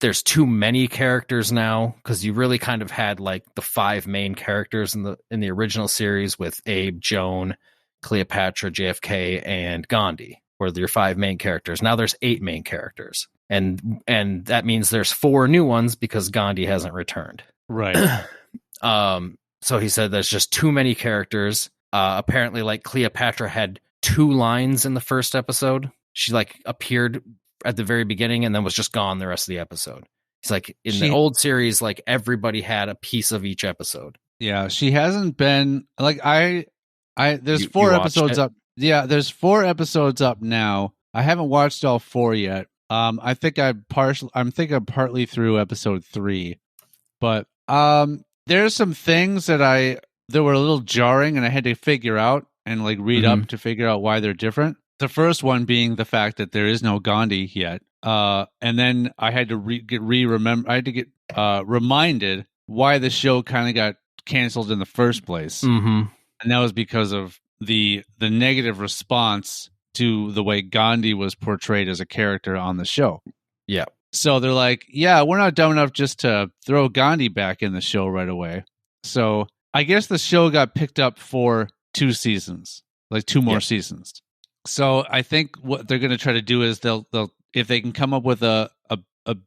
There's too many characters now, because you really kind of had like the 5 main characters in the original series with Abe, Joan, Cleopatra, JFK, and Gandhi, were your 5 main characters. Now there's 8 main characters. And that means there's 4 new ones because Gandhi hasn't returned. Right. So he said there's just too many characters. Apparently, like Cleopatra had 2 lines in the first episode. She like appeared at the very beginning and then was just gone the rest of the episode. It's like the old series, like everybody had a piece of each episode. Yeah, she hasn't been like there's 4 episodes up. Yeah, there's 4 episodes up now. I haven't watched all 4 yet. I think I'm partly through episode 3, but there's some things that were a little jarring, and I had to figure out and like read up to figure out why they're different. The first one being the fact that there is no Gandhi yet, and then I had to get reminded why the show kind of got canceled in the first place, and that was because of the negative response to the way Gandhi was portrayed as a character on the show. Yeah. So they're like, yeah, we're not dumb enough just to throw Gandhi back in the show right away. So I guess the show got picked up for 2 seasons, like 2 more seasons. So I think what they're going to try to do is they'll if they can come up with a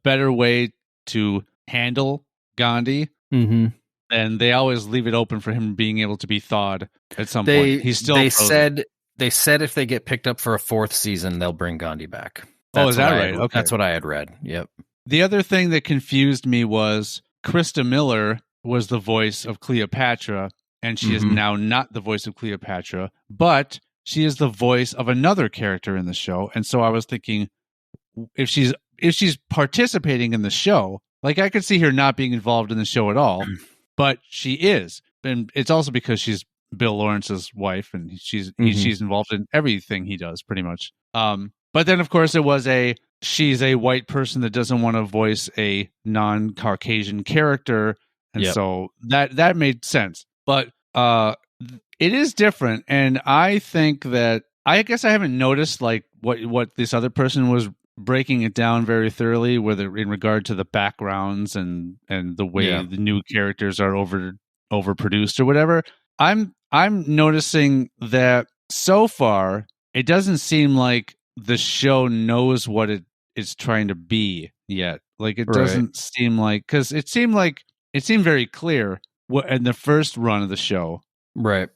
better way to handle Gandhi, and they always leave it open for him being able to be thawed at some point. He's still frozen. They said if they get picked up for a 4th season, they'll bring Gandhi back. Is that right? Okay. That's what I had read. Yep. The other thing that confused me was Krista Miller was the voice of Cleopatra, and she is now not the voice of Cleopatra, but she is the voice of another character in the show. And so I was thinking, if she's participating in the show, like I could see her not being involved in the show at all, but she is. And it's also because she's Bill Lawrence's wife, and she's involved in everything he does pretty much. But then of course she's a white person that doesn't want to voice a non-Caucasian character, and so that made sense. But it is different, and I think that I guess I haven't noticed like what this other person was breaking it down very thoroughly, whether in regard to the backgrounds and the way the new characters are overproduced or whatever. I'm noticing that so far it doesn't seem like the show knows what it is trying to be yet. Like it doesn't seem like, because it seemed very clear in the first run of the show. Right.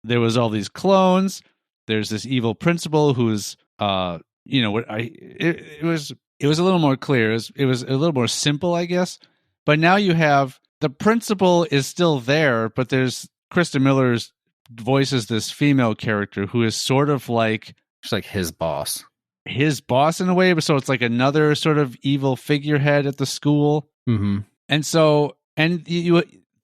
There was all these clones. There's this evil principal who's it was a little more clear. It was a little more simple, I guess. But now you have the principal is still there, but there's Krista Miller's voices this female character who is sort of like, she's like his boss in a way. So it's like another sort of evil figurehead at the school. And so, and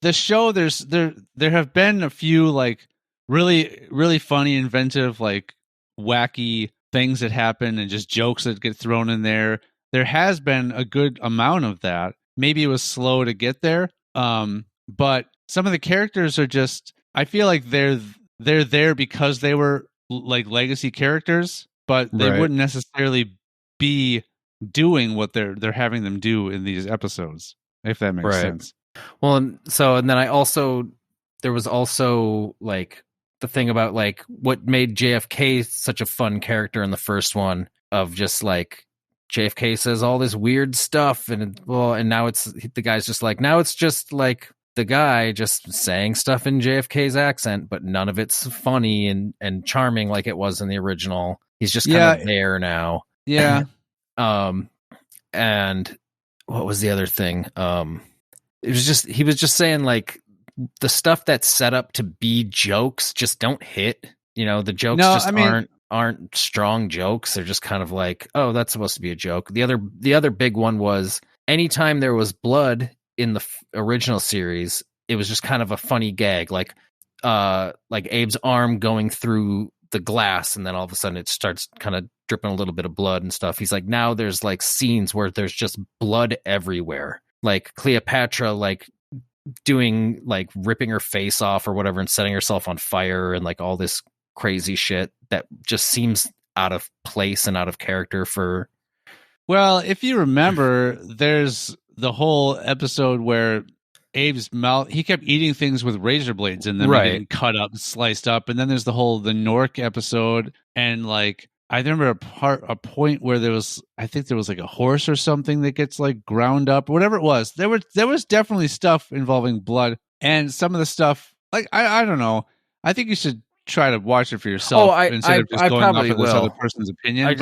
the show, there have been a few like really, really funny, inventive, like wacky things that happen and just jokes that get thrown in there. There has been a good amount of that. Maybe it was slow to get there. But some of the characters are just, I feel like they're there because they were like legacy characters, but they wouldn't necessarily be doing what they're having them do in these episodes, if that makes sense. Well, and then there was also like the thing about like what made JFK such a fun character in the first one, of just like JFK says all this weird stuff, and now it's the guy's just like, now it's just like the guy just saying stuff in JFK's accent, but none of it's funny and charming like it was in the original. He's just kind of there now. Yeah. And what was the other thing? It was just, he was just saying like the stuff that's set up to be jokes just don't hit. You know, the jokes aren't strong jokes. They're just kind of like, oh, that's supposed to be a joke. The other big one was anytime there was blood in the original series, it was just kind of a funny gag, like Abe's arm going through the glass, and then all of a sudden it starts kind of dripping a little bit of blood and stuff. He's like, now there's like scenes where there's just blood everywhere, like Cleopatra like doing like ripping her face off or whatever and setting herself on fire, and like all this crazy shit that just seems out of place and out of character for. Well, if you remember, there's the whole episode where Abe's mouth, he kept eating things with razor blades in them, getting cut up, sliced up. And then there's the Nork episode. And like, I remember a point where I think there was like a horse or something that gets like ground up, whatever it was. There was definitely stuff involving blood, and some of the stuff, like, I don't know. I think you should try to watch it for yourself instead of just going off of this other person's opinion.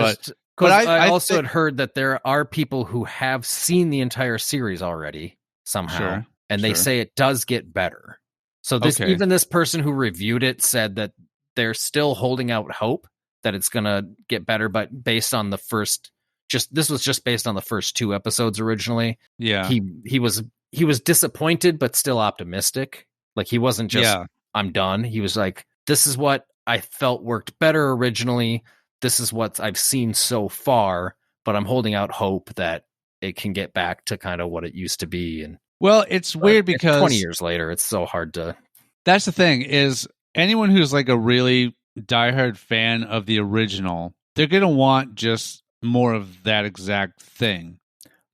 But I also had heard that there are people who have seen the entire series already somehow, and they say it does get better. So even this person who reviewed it said that they're still holding out hope that it's going to get better, but based on this was just based on the first 2 episodes originally. Yeah. He was disappointed, but still optimistic. Like he wasn't just, I'm done. He was like, this is what I felt worked better originally. This is what I've seen so far, but I'm holding out hope that it can get back to kind of what it used to be. And well, it's weird because 20 years later, it's so hard to. That's the thing, is anyone who's like a really diehard fan of the original, they're going to want just more of that exact thing.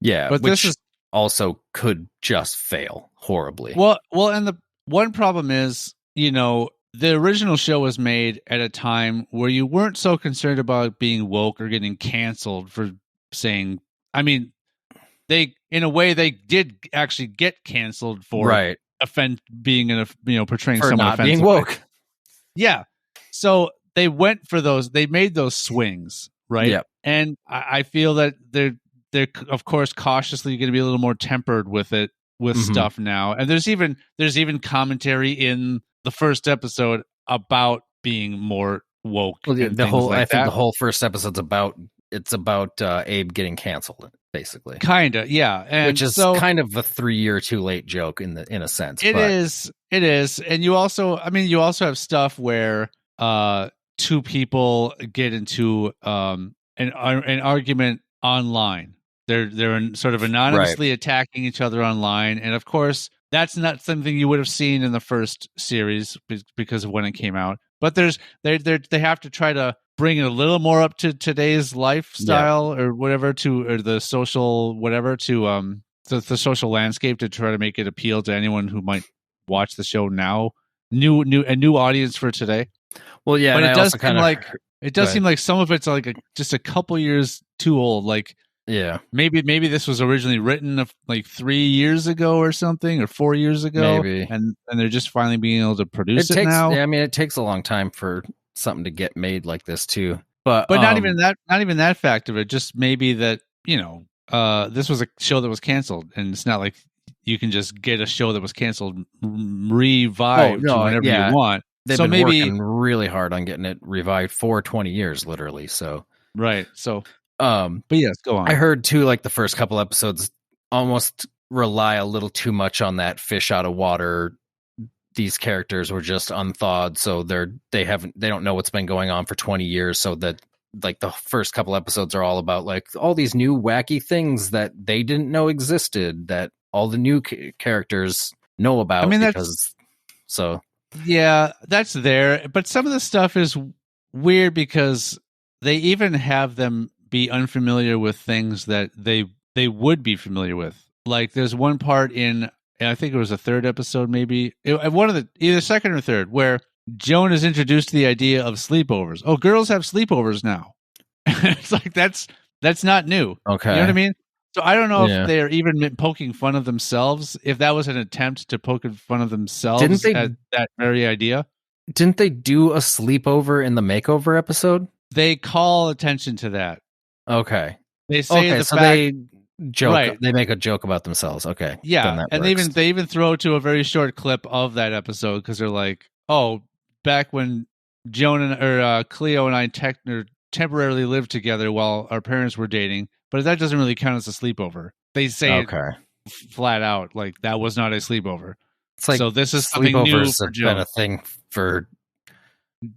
Yeah, but this is also could just fail horribly. Well, and the one problem is, you know, the original show was made at a time where you weren't so concerned about being woke or getting canceled for saying, I mean, they did actually get canceled for being in a, you know, portraying for someone not offensive. Being woke. Yeah. So they went for those, they made those swings, right? Yep. And I feel that they're of course cautiously going to be a little more tempered with it, with stuff now. And there's even commentary in the first episode about being more woke. Well, I think the whole first episode's about Abe getting canceled, basically. Kinda, yeah. And which is kind of a 3 year too late joke in a sense. It is. And you also have stuff where 2 people get into an argument online. They're sort of anonymously attacking each other online, and of course that's not something you would have seen in the first series because of when it came out. But they have to try to bring it a little more up to today's lifestyle or whatever, or the social whatever, to the social landscape, to try to make it appeal to anyone who might watch the show now, a new audience for today. Well, yeah, but it does seem like some of it's like just a couple years too old. Like, yeah, maybe this was originally written like 3 years ago or something, or 4 years ago, maybe, and they're just finally being able to produce it now. Yeah, I mean, it takes a long time for something to get made like this too. But not even that fact of it. Just maybe that, you know, this was a show that was canceled, and it's not like you can just get a show that was canceled revived whenever you want. They've been working really hard on getting it revived for 20 years, literally. So right. So, but yes, go on. I heard too, like the first couple episodes almost rely a little too much on that fish out of water. These characters were just unthawed, so they don't know what's been going on for 20 years. So that like the first couple episodes are all about like all these new wacky things that they didn't know existed that all the new characters know about. I mean, that's there, but some of the stuff is weird because they even have them be unfamiliar with things that they would be familiar with. Like there's one part in, I think it was the third episode, maybe one of the either second or third, where Joan is introduced to the idea of sleepovers. Oh, girls have sleepovers now. It's like that's not new. Okay, you know what I mean? So I don't know if they're even poking fun of themselves. If that was an attempt to poke fun of themselves at that very idea. Didn't they do a sleepover in the makeover episode? They call attention to that. Okay. They say they joke. Right. They make a joke about themselves. Okay. Yeah, and they even throw to a very short clip of that episode because they're like, "Oh, back when Joan or Cleo and I temporarily lived together while our parents were dating, but that doesn't really count as a sleepover." They say it flat out, like that was not a sleepover. It's like, so this is something new for Joan. Been a thing for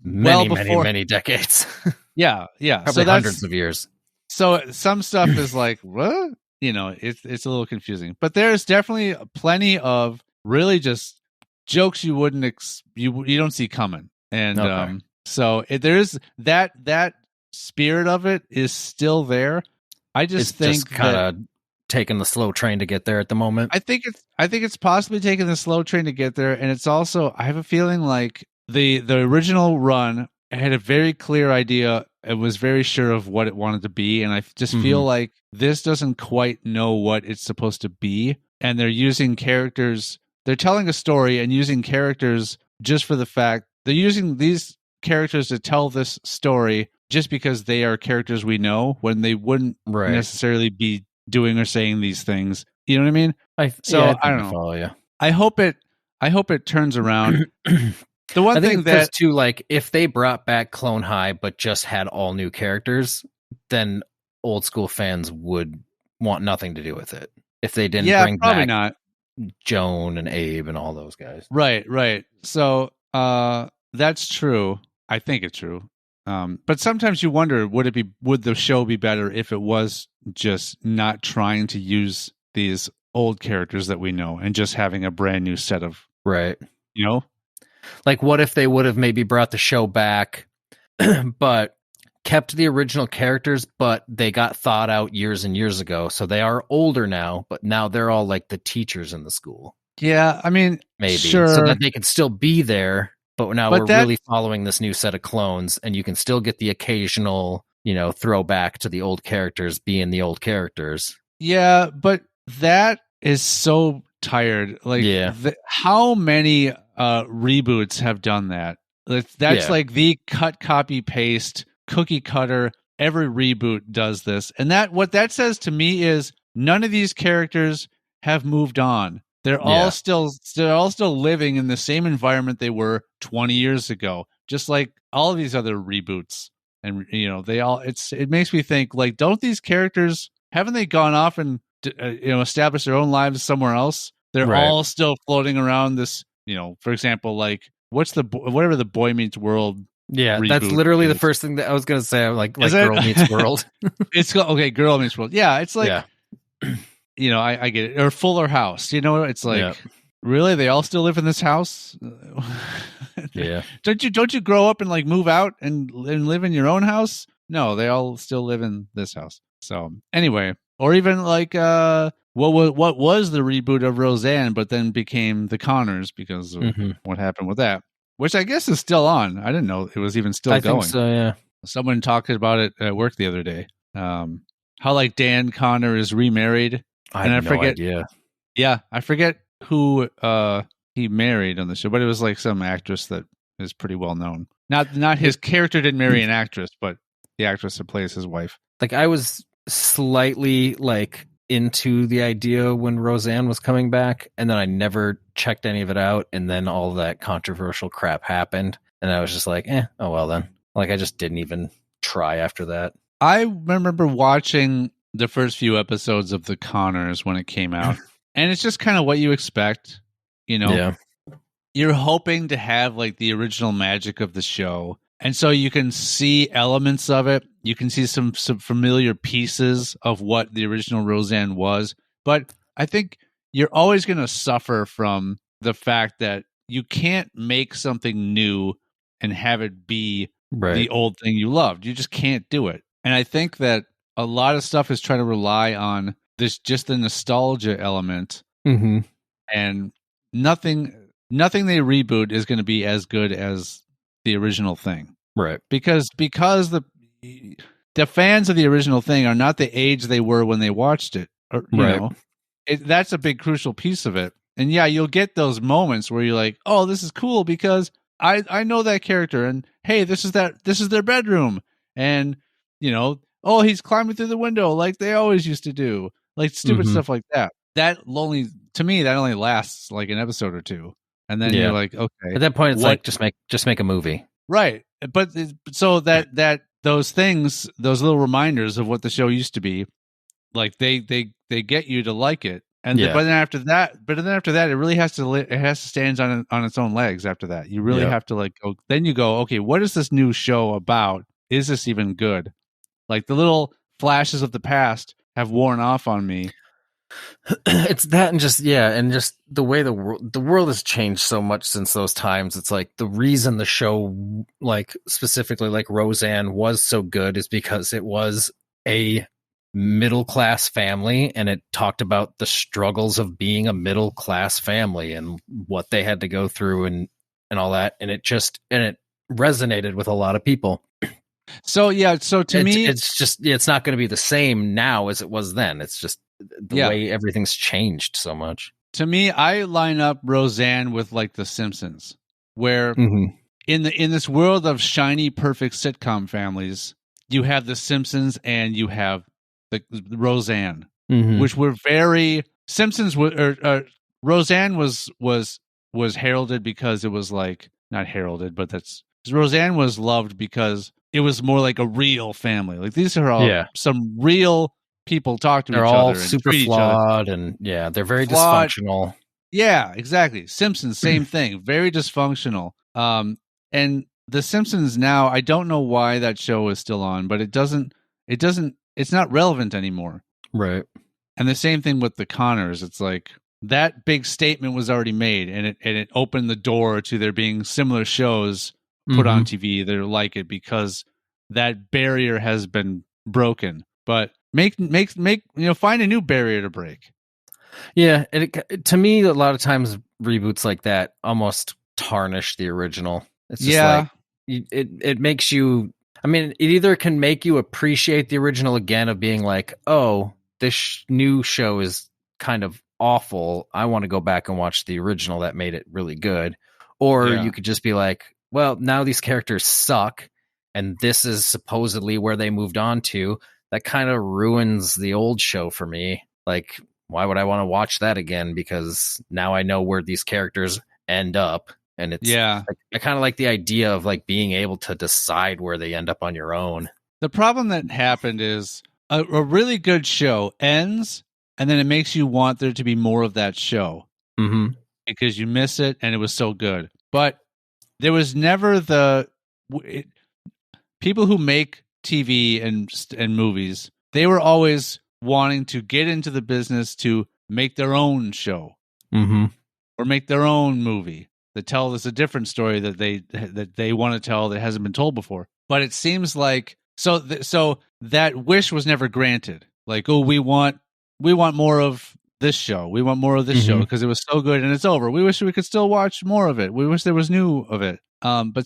many decades. Yeah. Probably so hundreds of years. So some stuff is like, what? You know, it's a little confusing. But there's definitely plenty of really just jokes you wouldn't you don't see coming. And so there's that spirit of it is still there. I just think just kind of taking the slow train to get there at the moment. I think it's possibly taking the slow train to get there, and it's also, I have a feeling like the original run had a very clear idea. It was very sure of what it wanted to be, and I just feel like this doesn't quite know what it's supposed to be, and they're using characters. They're telling a story and using characters just for the fact they're using these characters to tell this story just because they are characters we know when they wouldn't necessarily be doing or saying these things. You know what I mean? I don't know. Follow you. I hope it turns around. The one thing that too, like if they brought back Clone High but just had all new characters, then old school fans would want nothing to do with it. If they didn't bring probably back not Joan and Abe and all those guys. Right. So that's true. I think it's true. But sometimes you wonder, would the show be better if it was just not trying to use these old characters that we know and just having a brand new set of, you know? Like what if they would have maybe brought the show back, but kept the original characters, but they got thought out years and years ago. So they are older now, but now they're all like the teachers in the school. Yeah. I mean, maybe sure. So that they could still be there. But now we're really following this new set of clones, and you can still get the occasional, throwback to the old characters being the old characters. Yeah, but that is so tired. Like, how many reboots have done that? That's like the cut, copy, paste, cookie cutter. Every reboot does this, and what that says to me is none of these characters have moved on. They're all still living in the same environment they were 20 years ago, just like all of these other reboots. And it makes me think, like, don't these characters, haven't they gone off and established their own lives somewhere else? They're all still floating around this, for example, like whatever the Boy Meets World. Yeah, that's literally the first thing that I was going to say. I'm like Girl Meets World. It's Girl Meets World. Yeah, it's like, I get it. Or Fuller House. It's like, really? They all still live in this house? Yeah. Don't you grow up and like move out and live in your own house? No, they all still live in this house. So anyway, or even like what was the reboot of Roseanne, but then became the Connors because of what happened with that. Which I guess is still on. I didn't know it was even still going. I think so, yeah. Someone talked about it at work the other day. How like Dan Connor is remarried. I have no idea. Yeah, I forget who he married on the show, but it was like some actress that is pretty well known. Not his character didn't marry an actress, but the actress that plays his wife. Like I was slightly like into the idea when Roseanne was coming back, and then I never checked any of it out, and then all that controversial crap happened, and I was just like, oh well then. Like I just didn't even try after that. I remember watching the first few episodes of The Connors when it came out, And it's just kind of what you expect, you know. Yeah. You're hoping to have like the original magic of the show. And so you can see elements of it. You can see some familiar pieces of what the original Roseanne was. But I think you're always going to suffer from the fact that you can't make something new and have it be the old thing you loved. You just can't do it. And I think that a lot of stuff is trying to rely on this, just the nostalgia element. Mm-hmm. And nothing they reboot is going to be as good as the original thing. Right. Because the fans of the original thing are not the age they were when they watched it. Or, you know, that's a big crucial piece of it. And yeah, you'll get those moments where you're like, oh, this is cool because I know that character, and hey, this is their bedroom. And, you know, oh, he's climbing through the window like they always used to do. Like stupid stuff like that. To me, that only lasts like an episode or two. And then you're like, okay. At that point, it's like, just make a movie. Right. But so that those things, those little reminders of what the show used to be, like they get you to like it. And but then after that, it really has to stand on its own legs after that. You really have to like go, then you go, okay, what is this new show about? Is this even good? Like the little flashes of the past have worn off on me. It's that, and just the way the world has changed so much since those times. It's like the reason the show, like specifically like Roseanne, was so good is because it was a middle class family, and it talked about the struggles of being a middle class family and what they had to go through and all that, and it resonated with a lot of people. So to me, it's not going to be the same now as it was then. It's just the way everything's changed so much. To me, I line up Roseanne with like The Simpsons, where in this world of shiny, perfect sitcom families, you have The Simpsons and you have the Roseanne, which were very Simpsons. Roseanne was heralded because it was like not heralded, but Roseanne was loved because it was more like a real family. Like these are all some real people talk to each other. They're all super flawed, and they're very dysfunctional. Yeah, exactly. Simpsons, same thing. Very dysfunctional. And The Simpsons now, I don't know why that show is still on, but it's not relevant anymore. Right. And the same thing with the Connors. It's like that big statement was already made, and it opened the door to there being similar shows put on TV that are like it, because that barrier has been broken. But find a new barrier to break. Yeah, and to me, a lot of times reboots like that almost tarnish the original. It's just like it makes you. I mean, it either can make you appreciate the original again, of being like, oh, this new show is kind of awful, I want to go back and watch the original that made it really good. Or you could just be like, well, now these characters suck, and this is supposedly where they moved on to. That kind of ruins the old show for me. Like, why would I want to watch that again? Because now I know where these characters end up. And it's like, I kind of like the idea of like being able to decide where they end up on your own. The problem that happened is a really good show ends, and then it makes you want there to be more of that show because you miss it and it was so good. But there was never people who make TV and movies, they were always wanting to get into the business to make their own show or make their own movie that tell us a different story that they want to tell that hasn't been told before. But it seems like so that wish was never granted. Like, oh, we want more of this show. We want more of this show because it was so good and it's over. We wish we could still watch more of it. We wish there was new of it. But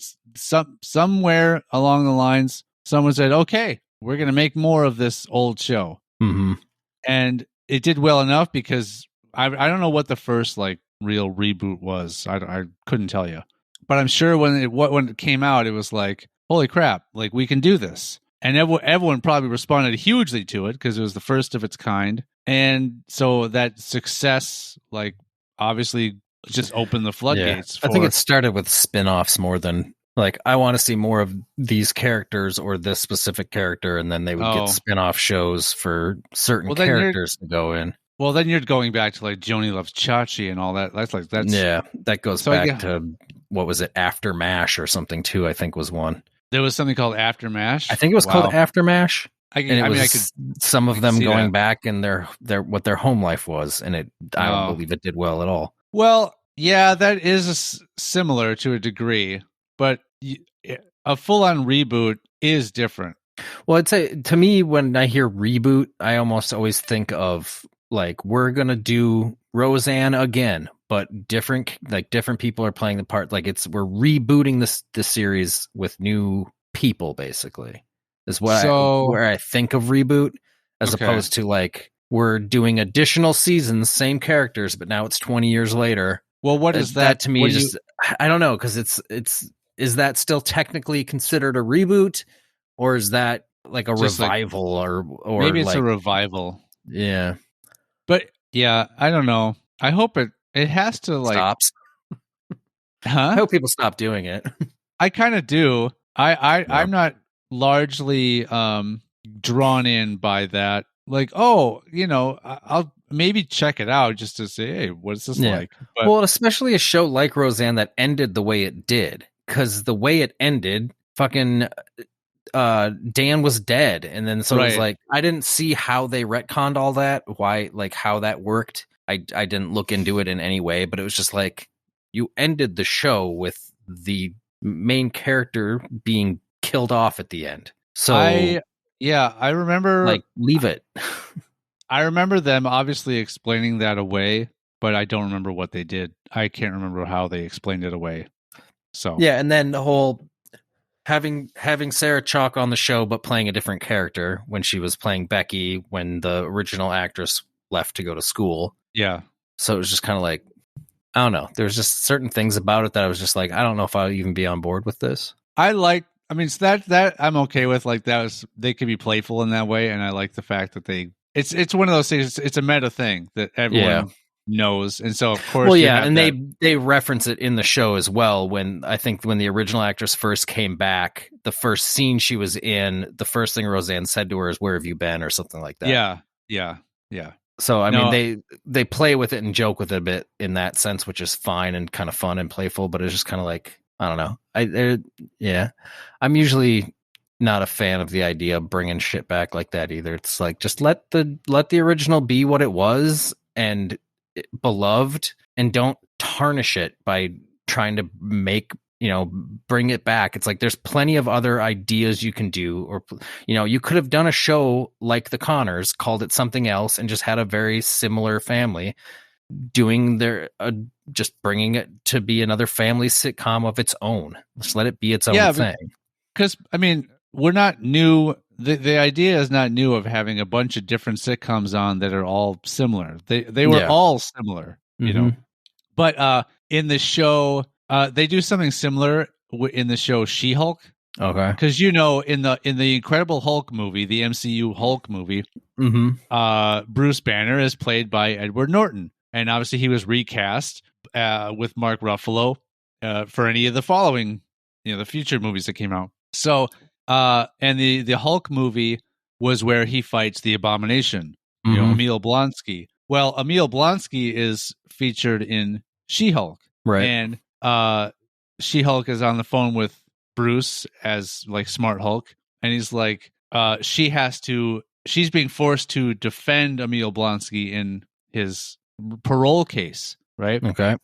somewhere along the lines, someone said, okay, we're going to make more of this old show. And it did well enough because I don't know what the first like real reboot was. I couldn't tell you, but I'm sure when it came out, it was like, holy crap, like we can do this. And everyone probably responded hugely to it because it was the first of its kind. And so that success, like, obviously just opened the floodgates. I think it started with spin-offs more than like, I want to see more of these characters or this specific character. And then they would get spin-off shows for certain characters to go in. Well, then you're going back to like Joni Loves Chachi and all that. That's that goes back to what was it, After MASH or something too? I think was one. There was something called After MASH. I think it was called After MASH. I could some of them going back and their what their home life was, and I don't believe it did well at all. Well, yeah, that is similar to a degree, but a full-on reboot is different. Well, I'd say to me, when I hear reboot, I almost always think of like, we're gonna do Roseanne again, but different people are playing the part. Like we're rebooting this series with new people, basically. Is where I think of reboot, as opposed to like we're doing additional seasons, same characters, but now it's 20 years later. Well, what is that to me? I don't know, because is that still technically considered a reboot, or is that like a revival, or maybe it's like a revival? Yeah, but yeah, I don't know. I hope it has to like stops. Huh? I hope people stop doing it. I kind of do. I'm not largely drawn in by that. Like, I'll maybe check it out just to say, hey, what is this like? But, well, especially a show like Roseanne that ended the way it did, because the way it ended, fucking Dan was dead, and then so it was like, I didn't see how they retconned all that, why, like how that worked. I didn't look into it in any way, but it was just like, you ended the show with the main character being killed off at the end. So I remember, like, leave it. I remember them obviously explaining that away, but I don't remember what they did. I can't remember how they explained it away. So yeah, and then the whole having Sarah Chalke on the show but playing a different character when she was playing Becky when the original actress left to go to school. Yeah. So it was just kind of like, I don't know. There's just certain things about it that I was just like, I don't know if I'll even be on board with this. So that I'm okay with. Like, they could be playful in that way, and I like the fact that it's one of those things. It's a meta thing that everyone knows, and so of course, they reference it in the show as well. When the original actress first came back, the first scene she was in, the first thing Roseanne said to her is, "Where have you been?" or something like that. Yeah. So I mean, they play with it and joke with it a bit in that sense, which is fine and kind of fun and playful. But it's just kind of like, I don't know. I'm usually not a fan of the idea of bringing shit back like that either. It's like, just let the original be what it was and beloved, and don't tarnish it by trying to bring it back. It's like, there's plenty of other ideas you can do, or you could have done a show like The Connors, called it something else, and just had a very similar family doing just bringing it to be another family sitcom of its own. Just let it be its own thing. Because I mean, we're not new. The idea is not new of having a bunch of different sitcoms on that are all similar. They were all similar, But in the show, they do something similar in the show She-Hulk. Okay. Because in the Incredible Hulk movie, the MCU Hulk movie, Bruce Banner is played by Edward Norton, and obviously he was recast with Mark Ruffalo for any of the following, the future movies that came out. So, and the Hulk movie was where he fights the Abomination, Emil Blonsky. Well, Emil Blonsky is featured in She-Hulk, right? And She-Hulk is on the phone with Bruce as like Smart Hulk, and he's like, she's being forced to defend Emil Blonsky in his parole case, right? Okay.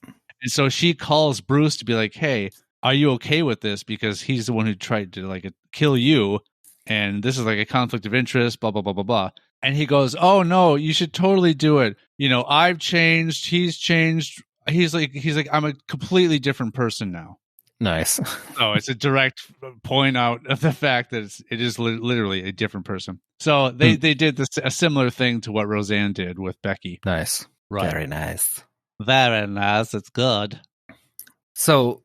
And so she calls Bruce to be like, hey, are you okay with this? Because he's the one who tried to like kill you, and this is like a conflict of interest, blah, blah, blah, blah, blah. And he goes, oh no, you should totally do it. I've changed, he's changed. He's like, I'm a completely different person now. Nice. So it's a direct point out of the fact that it is literally a different person. So they did a similar thing to what Roseanne did with Becky. Nice. Right. Very nice. Very nice. It's good. So,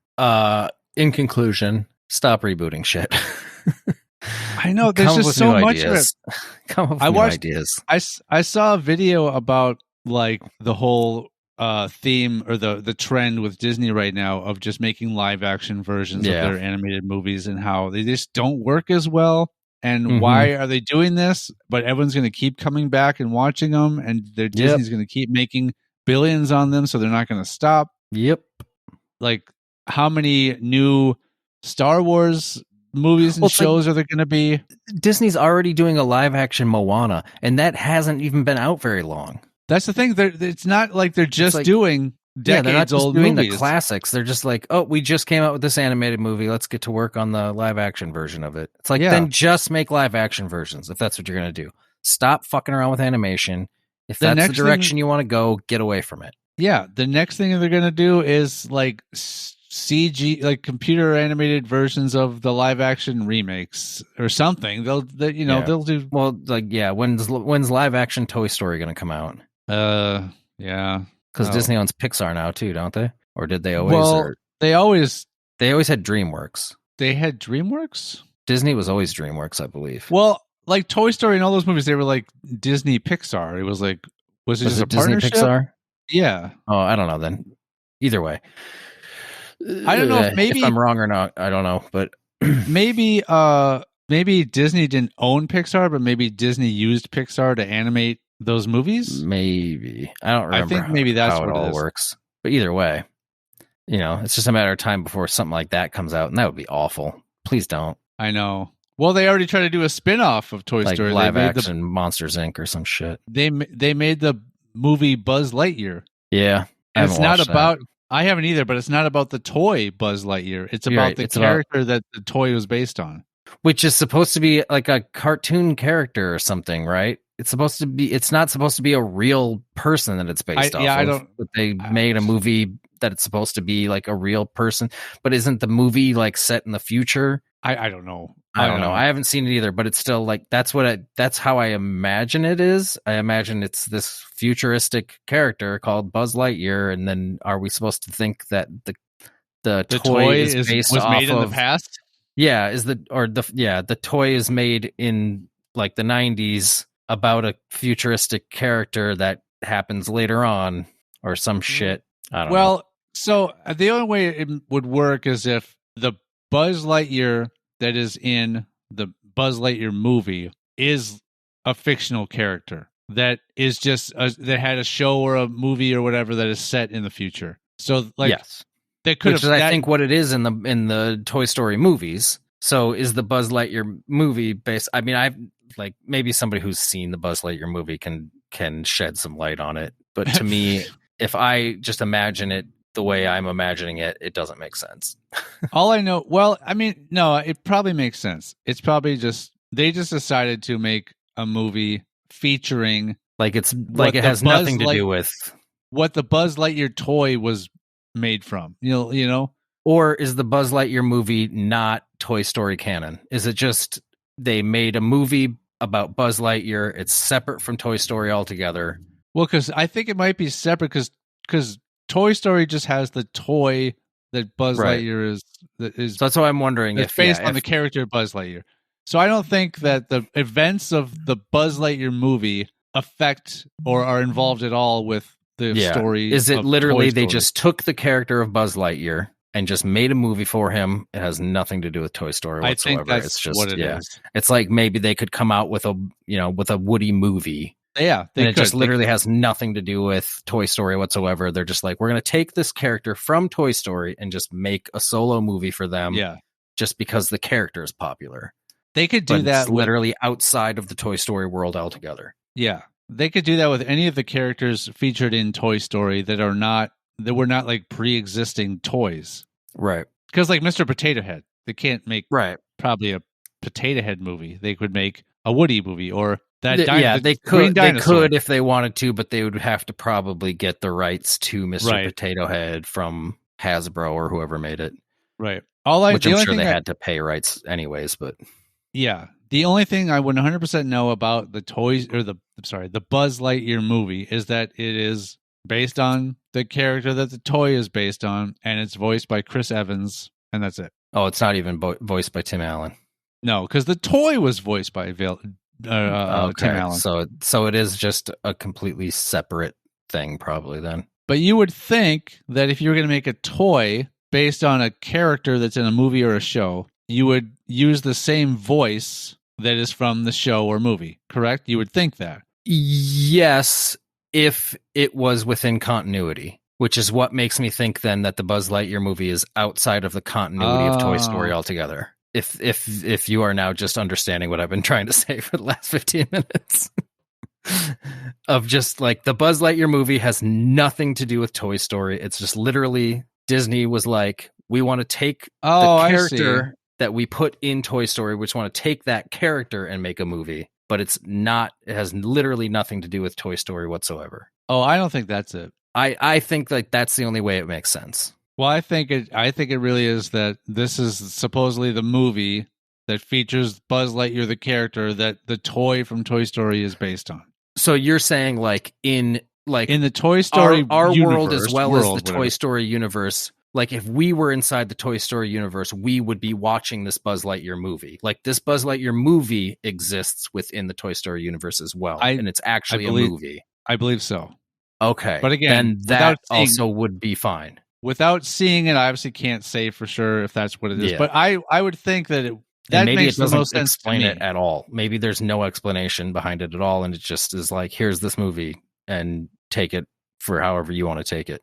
in conclusion, stop rebooting shit. I know there's just so much of it. Come up with new ideas. I saw a video about like the whole theme or the trend with Disney right now of just making live action versions of their animated movies, and how they just don't work as well. And why are they doing this? But everyone's going to keep coming back and watching them, and Disney's going to keep making billions on them, so they're not going to stop. Yep. Like, how many new Star Wars movies and shows are there going to be? Disney's already doing a live action Moana, and that hasn't even been out very long. That's the thing. It's not like they're just doing decades old doing movies. The classics. They're just like, oh, we just came out with this animated movie. Let's get to work on the live action version of it. It's like, then just make live action versions if that's what you're going to do. Stop fucking around with animation. If that's the direction you want to go, get away from it. Yeah. The next thing they're going to do is like CG, like computer animated versions of the live action remakes or something. They'll do. Well, like, when's live action Toy Story going to come out? Yeah. Because Disney owns Pixar now too, don't they? Or did they always? Well, they always had DreamWorks. They had DreamWorks? Disney was always DreamWorks, I believe. Well, like Toy Story and all those movies, they were like Disney Pixar. It was like, was it just a Disney partnership? Pixar? Yeah. Oh, I don't know then. Either way. I don't know if I'm wrong or not. I don't know, but maybe Disney didn't own Pixar, but maybe Disney used Pixar to animate those movies. Maybe I don't remember. I think maybe that's how what it all works. But either way, it's just a matter of time before something like that comes out, and that would be awful. Please don't. I know. Well, they already tried to do a spin-off of Toy Story, live action Monsters Inc. or some shit. They made the movie Buzz Lightyear. Yeah, and it's not about. I haven't either, but it's not about the toy Buzz Lightyear. It's about the character that the toy was based on, which is supposed to be like a cartoon character or something, right? It's supposed to be. It's not supposed to be a real person that it's based off. I of. don't. But they made a movie that it's supposed to be like a real person, but isn't the movie like set in the future? I don't know. I don't know. I haven't seen it either, but it's still like that's how I imagine it is. I imagine it's this futuristic character called Buzz Lightyear, and then are we supposed to think that the toy is based was off made in of the past? Yeah, the toy is made in like the 90s about a futuristic character that happens later on or some shit. I don't know. Well, so the only way it would work is if the Buzz Lightyear that is in the Buzz Lightyear movie is a fictional character that is just that had a show or a movie or whatever that is set in the future. So like, yes, they could which is I think what it is in the Toy Story movies. So is the Buzz Lightyear movie based? I mean, I've like maybe somebody who's seen the Buzz Lightyear movie can shed some light on it. But to me, if I just imagine it the way I'm imagining it, it doesn't make sense. All I know, well, I mean, no, it probably makes sense. It's probably just they just decided to make a movie featuring like it's like it has nothing to do with what the Buzz Lightyear toy was made from. You know, or is the Buzz Lightyear movie not Toy Story canon? Is it just they made a movie about Buzz Lightyear? It's separate from Toy Story altogether. Well, because I think it might be separate because Toy Story just has the toy that Buzz Lightyear is. So that's why I'm wondering if based on the character Buzz Lightyear. So I don't think that the events of the Buzz Lightyear movie affect or are involved at all with the story. Is it literally they just took the character of Buzz Lightyear and just made a movie for him? It has nothing to do with Toy Story whatsoever. I think that's it's just what it is. It's like maybe they could come out with a Woody movie. Yeah, it just literally has nothing to do with Toy Story whatsoever. They're just like, we're going to take this character from Toy Story and just make a solo movie for them. Yeah, just because the character is popular. They could do that literally outside of the Toy Story world altogether. Yeah, they could do that with any of the characters featured in Toy Story that were not like pre-existing toys, right? Because like Mr. Potato Head, they can't make probably a Potato Head movie. They could make a Woody movie or that. They could. They could if they wanted to, but they would have to probably get the rights to Mr. Potato Head from Hasbro or whoever made it. Right. Which I'm sure they had to pay rights anyways, but. Yeah. The only thing I would 100% know about the toys or the Buzz Lightyear movie is that it is based on the character that the toy is based on, and it's voiced by Chris Evans, and that's it. Oh, it's not even voiced by Tim Allen. No, because the toy was voiced by Tim Allen. So it is just a completely separate thing, probably then. But you would think that if you were going to make a toy based on a character that's in a movie or a show, you would use the same voice that is from the show or movie, correct? You would think that. Yes, if it was within continuity, which is what makes me think then that the Buzz Lightyear movie is outside of the continuity of Toy Story altogether. If you are now just understanding what I've been trying to say for the last 15 minutes. Of just like the Buzz Lightyear movie has nothing to do with Toy Story. It's just literally Disney was like, we want to take the character that we put in Toy Story, which want to take that character and make a movie, but it has literally nothing to do with Toy Story whatsoever. Oh, I don't think that's it. I think like that's the only way it makes sense. Well, I think it really is that this is supposedly the movie that features Buzz Lightyear, the character that the toy from Toy Story is based on. So you're saying in the Toy Story our universe, world as well as the Toy Story universe, like if we were inside the Toy Story universe, we would be watching this Buzz Lightyear movie. Like this Buzz Lightyear movie exists within the Toy Story universe as well, and it's actually a movie. I believe so. Okay, but again, then that also would be fine. Without seeing it, I obviously can't say for sure if that's what it is. Yeah. But I would think that maybe makes it doesn't the most sense explain it at all. Maybe there's no explanation behind it at all, and it just is like, here's this movie, and take it for however you want to take it.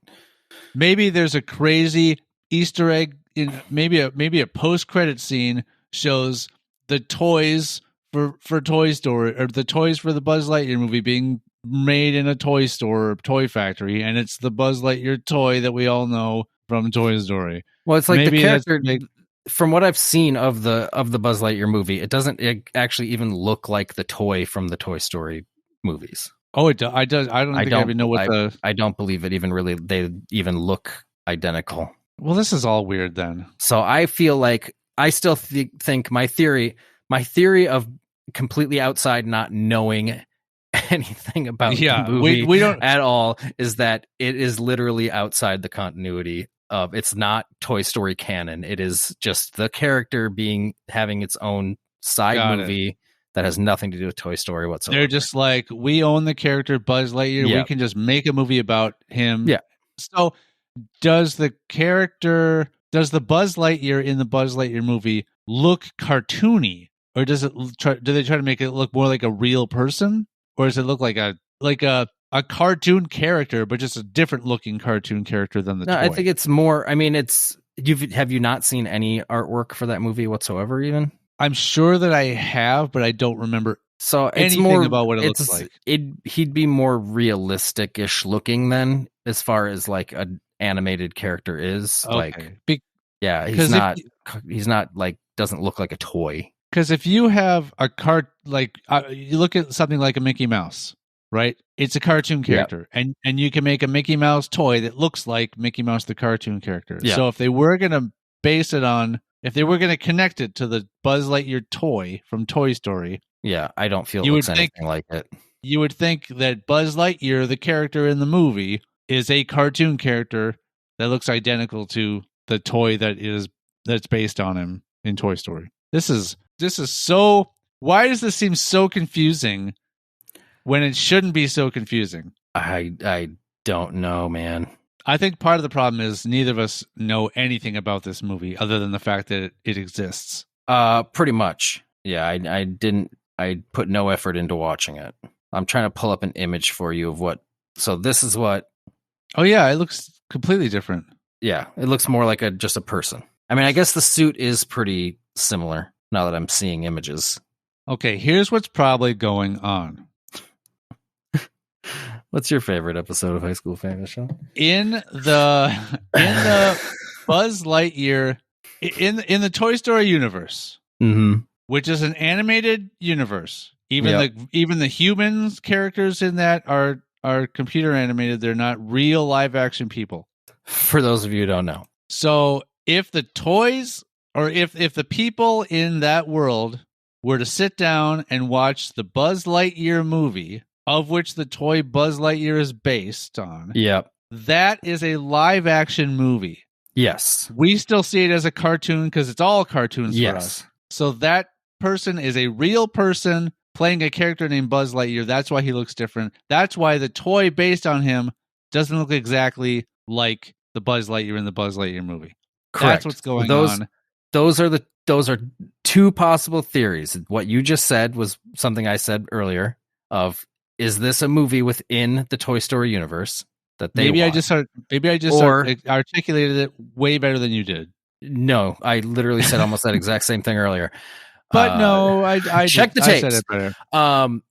Maybe there's a crazy Easter egg in maybe a post-credit scene shows the toys for Toy Story, or the toys for the Buzz Lightyear movie being made in a toy store or toy factory, and it's the Buzz Lightyear toy that we all know from Toy Story. Well, it's like maybe the character. From what I've seen of the Buzz Lightyear movie, it doesn't actually even look like the toy from the Toy Story movies. Oh, it does. I don't even know what I don't believe it even really. They even look identical. Well, this is all weird then. So I feel like I still think my theory of completely outside, not knowing anything about the movie we don't at all, is that it is literally outside the continuity of, it's not Toy Story canon. It is just the character having its own side movie that has nothing to do with Toy Story whatsoever. They're just like, we own the character Buzz Lightyear. We can just make a movie about him. Yeah. So does the Buzz Lightyear in the Buzz Lightyear movie look cartoony, or do they try to make it look more like a real person? Or does it look like a cartoon character, but just a different looking cartoon character than the toy? I think it's more. I mean, have you not seen any artwork for that movie whatsoever? Even I'm sure that I have, but I don't remember. So it's anything more about what it looks like. He'd be more realistic-ish looking then, as far as like an animated character is. Okay. He's not like, doesn't look like a toy. Because if you have a you look at something like a Mickey Mouse, right? It's a cartoon character, and you can make a Mickey Mouse toy that looks like Mickey Mouse, the cartoon character. Yeah. So if they were going to if they were going to connect it to the Buzz Lightyear toy from Toy Story, I don't feel it looks anything like it. You would think that Buzz Lightyear, the character in the movie, is a cartoon character that looks identical to the toy that's based on him in Toy Story. This is so. Why does this seem so confusing when it shouldn't be so confusing? I don't know, man. I think part of the problem is neither of us know anything about this movie other than the fact that it exists. Pretty much. Yeah, I put no effort into watching it. I'm trying to pull up an image for you of what. So this is what. Oh yeah, it looks completely different. Yeah, it looks more like just a person. I mean, I guess the suit is pretty similar now that I'm seeing images. Okay, here's what's probably going on. What's your favorite episode of High School Famous, Sean? In the Buzz Lightyear, in the Toy Story universe, which is an animated universe, even the humans characters in that are computer animated. They're not real live action people. For those of you who don't know. So if the toys, or if the people in that world were to sit down and watch the Buzz Lightyear movie, of which the toy Buzz Lightyear is based on, that is a live action movie. Yes. We still see it as a cartoon because it's all cartoons for us. So that person is a real person playing a character named Buzz Lightyear. That's why he looks different. That's why the toy based on him doesn't look exactly like the Buzz Lightyear in the Buzz Lightyear movie. Correct. That's what's going on. Those are two possible theories. What you just said was something I said earlier of, is this a movie within the Toy Story universe that they maybe want? I just articulated it way better than you did. No, I literally said almost that exact same thing earlier. But no, I check did. the tapes. I said it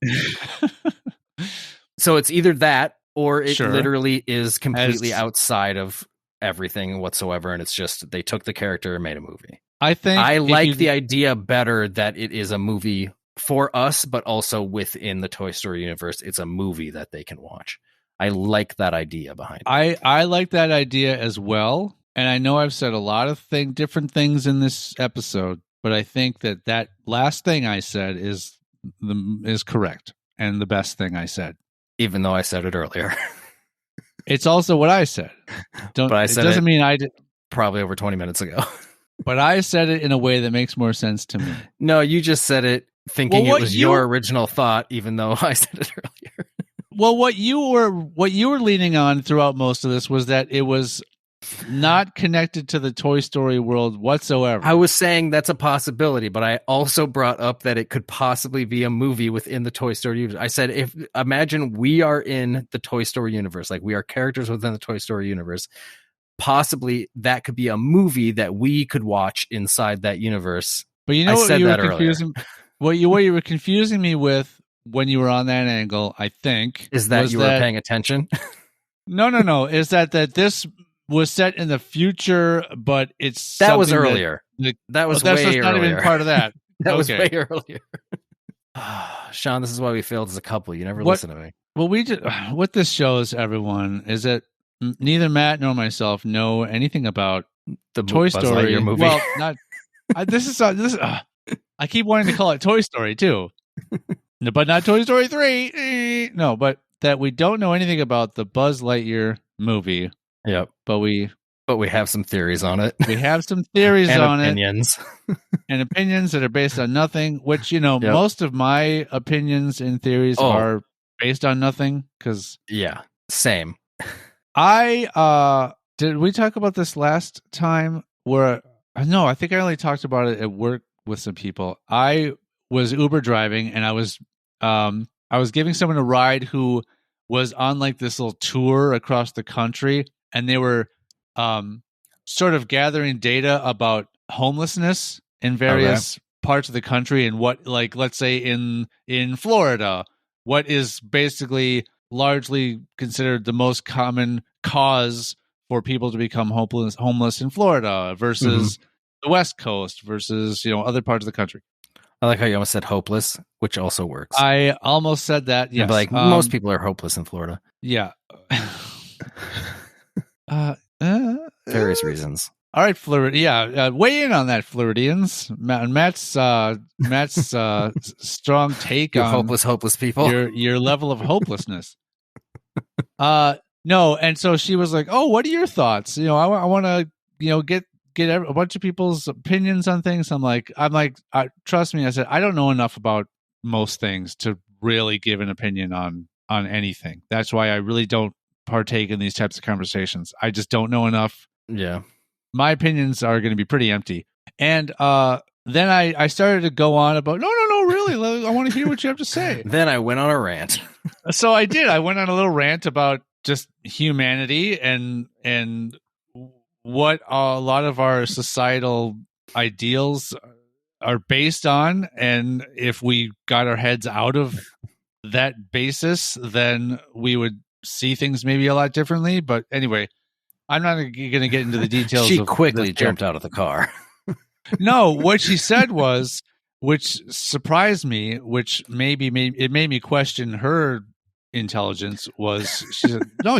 better. So it's either that, or it Sure. literally is completely outside of everything whatsoever, and it's just they took the character and made a movie. I like the idea better that it is a movie for us, but also within the Toy Story universe. It's a movie that they can watch. I like that idea behind it. I like that idea as well. And I know I've said a lot of different things in this episode, but I think that last thing I said is correct and the best thing I said. Even though I said it earlier. It's also what I said. But I said it doesn't mean I did. Probably over 20 minutes ago. But I said it in a way that makes more sense to me. No, you just said it thinking it was your original thought, even though I said it earlier. Well, what you were leaning on throughout most of this was that it was not connected to the Toy Story world whatsoever. I was saying that's a possibility, but I also brought up that it could possibly be a movie within the Toy Story universe. I said, imagine we are in the Toy Story universe, like we are characters within the Toy Story universe. Possibly that could be a movie that we could watch inside that universe. But you know what you were confusing? What you were confusing me with when you were on that angle, I think, is that you were paying attention. No. Is that this was set in the future, but that was earlier. That was way earlier. Not even part of that. That was way earlier. Sean, this is why we failed as a couple. You never listen to me. Well, what this shows everyone is that neither Matt nor myself know anything about the Toy Story Lightyear movie. Well, not this is I keep wanting to call it Toy Story too, but not Toy Story 3. No, but that we don't know anything about the Buzz Lightyear movie. Yep, but we have some theories on it. We have some theories on opinions. And opinions that are based on nothing. Which most of my opinions and theories are based on nothing. Because same. Did we talk about this last time? No, I think I only talked about it at work with some people. I was Uber driving and I was giving someone a ride who was on like this little tour across the country, and they were sort of gathering data about homelessness in various parts of the country, and what, like, let's say in Florida, what is basically largely considered the most common cause for people to become homeless in Florida versus the West Coast versus other parts of the country. I like how you almost said hopeless, which also works. I almost said that. Yes, like most people are hopeless in Florida. Yeah. Various reasons. All right, Florida. Yeah, weigh in on that, Floridians. Matt's strong take on hopeless people. Your level of hopelessness. No, and so she was like, "Oh, what are your thoughts? I want to, get a bunch of people's opinions on things." I'm like, trust me. I said, I don't know enough about most things to really give an opinion on anything. That's why I really don't partake in these types of conversations. I just don't know enough. Yeah. My opinions are going to be pretty empty. And then I started to go on about, no, really, I want to hear what you have to say. Then I went on a rant. So I did. I went on a little rant about just humanity and what a lot of our societal ideals are based on. And if we got our heads out of that basis, then we would see things maybe a lot differently. But anyway, I'm not going to get into the details. She quickly jumped out of the car. No, what she said was, which surprised me, which maybe it made me question her intelligence, was she said, no,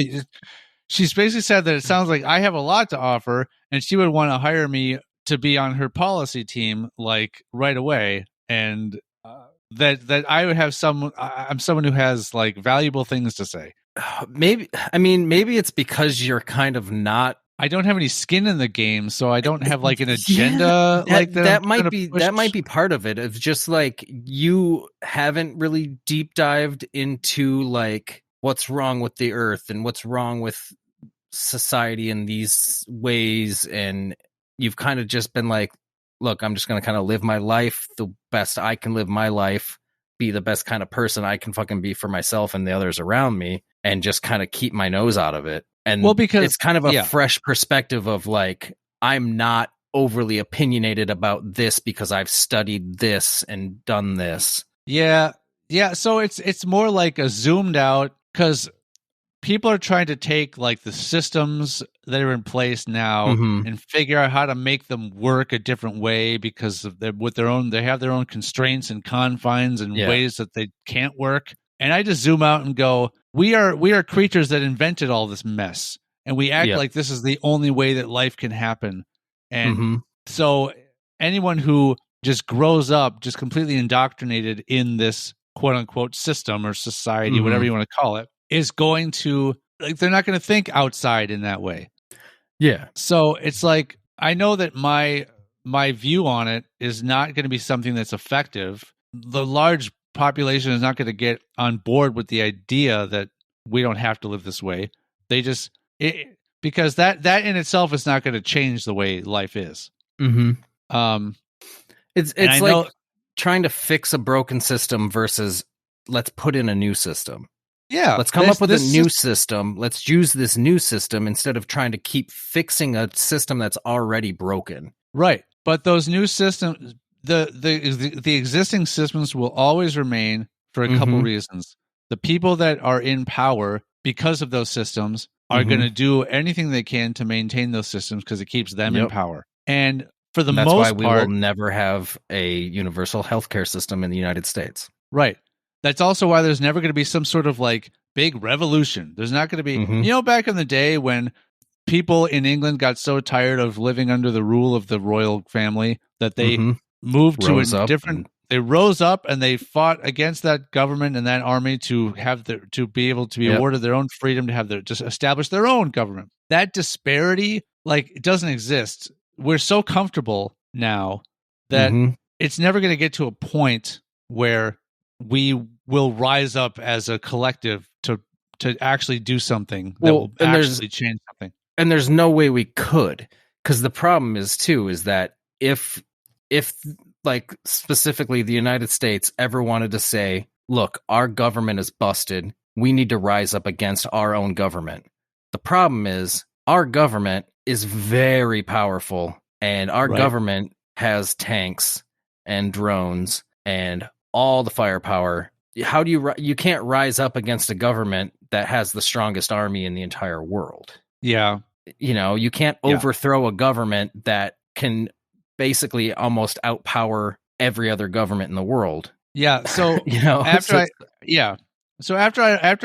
she's basically said that it sounds like I have a lot to offer and she would want to hire me to be on her policy team like right away. And that I would have I'm someone who has like valuable things to say. Maybe it's because you're kind of not. I don't have any skin in the game, so I don't have like an agenda. That might be part of it. It's just like you haven't really deep dived into like what's wrong with the earth and what's wrong with society in these ways, and you've kind of just been like, look, I'm just going to kind of live my life the best I can live my life, be the best kind of person I can fucking be for myself and the others around me, and just kind of keep my nose out of it. And because it's kind of a fresh perspective of like, I'm not overly opinionated about this because I've studied this and done this. Yeah. So it's more like a zoomed out, because people are trying to take like the systems that are in place now and figure out how to make them work a different way, because of they have their own constraints and confines and ways that they can't work. And I just zoom out and go, we are creatures that invented all this mess, and we act like this is the only way that life can happen. And so anyone who just grows up just completely indoctrinated in this quote unquote system or society, whatever you want to call it, is going to, like, they're not going to think outside in that way. Yeah. So it's like, I know that my view on it is not going to be something that's effective. The large population is not going to get on board with the idea that we don't have to live this way. They just, because that in itself is not going to change the way life is. It's like trying to fix a broken system versus let's put in a new system. Yeah. Let's come up with a new system. Let's use this new system instead of trying to keep fixing a system that's already broken. Right. But those new systems, the existing systems will always remain for a couple reasons. The people that are in power because of those systems are going to do anything they can to maintain those systems because it keeps them in power. And for the most part, that's why we will never have a universal healthcare system in the United States. Right. That's also why there's never going to be some sort of like big revolution. There's not going to be, you know, back in the day when people in England got so tired of living under the rule of the royal family that they moved to a different. They rose up and they fought against that government and that army to be able to be awarded their own freedom, to just establish their own government. That disparity, like, it doesn't exist. We're so comfortable now that it's never going to get to a point where we will rise up as a collective to actually do something that will actually change something. And there's no way we could, because the problem is that if like specifically the United States ever wanted to say, look, our government is busted, we need to rise up against our own government. The problem is our government is very powerful, and our government has tanks and drones and all the firepower. How do you can't rise up against a government that has the strongest army in the entire world? Yeah. You know, you can't overthrow a government that can basically almost outpower every other government in the world. Yeah. So you know, after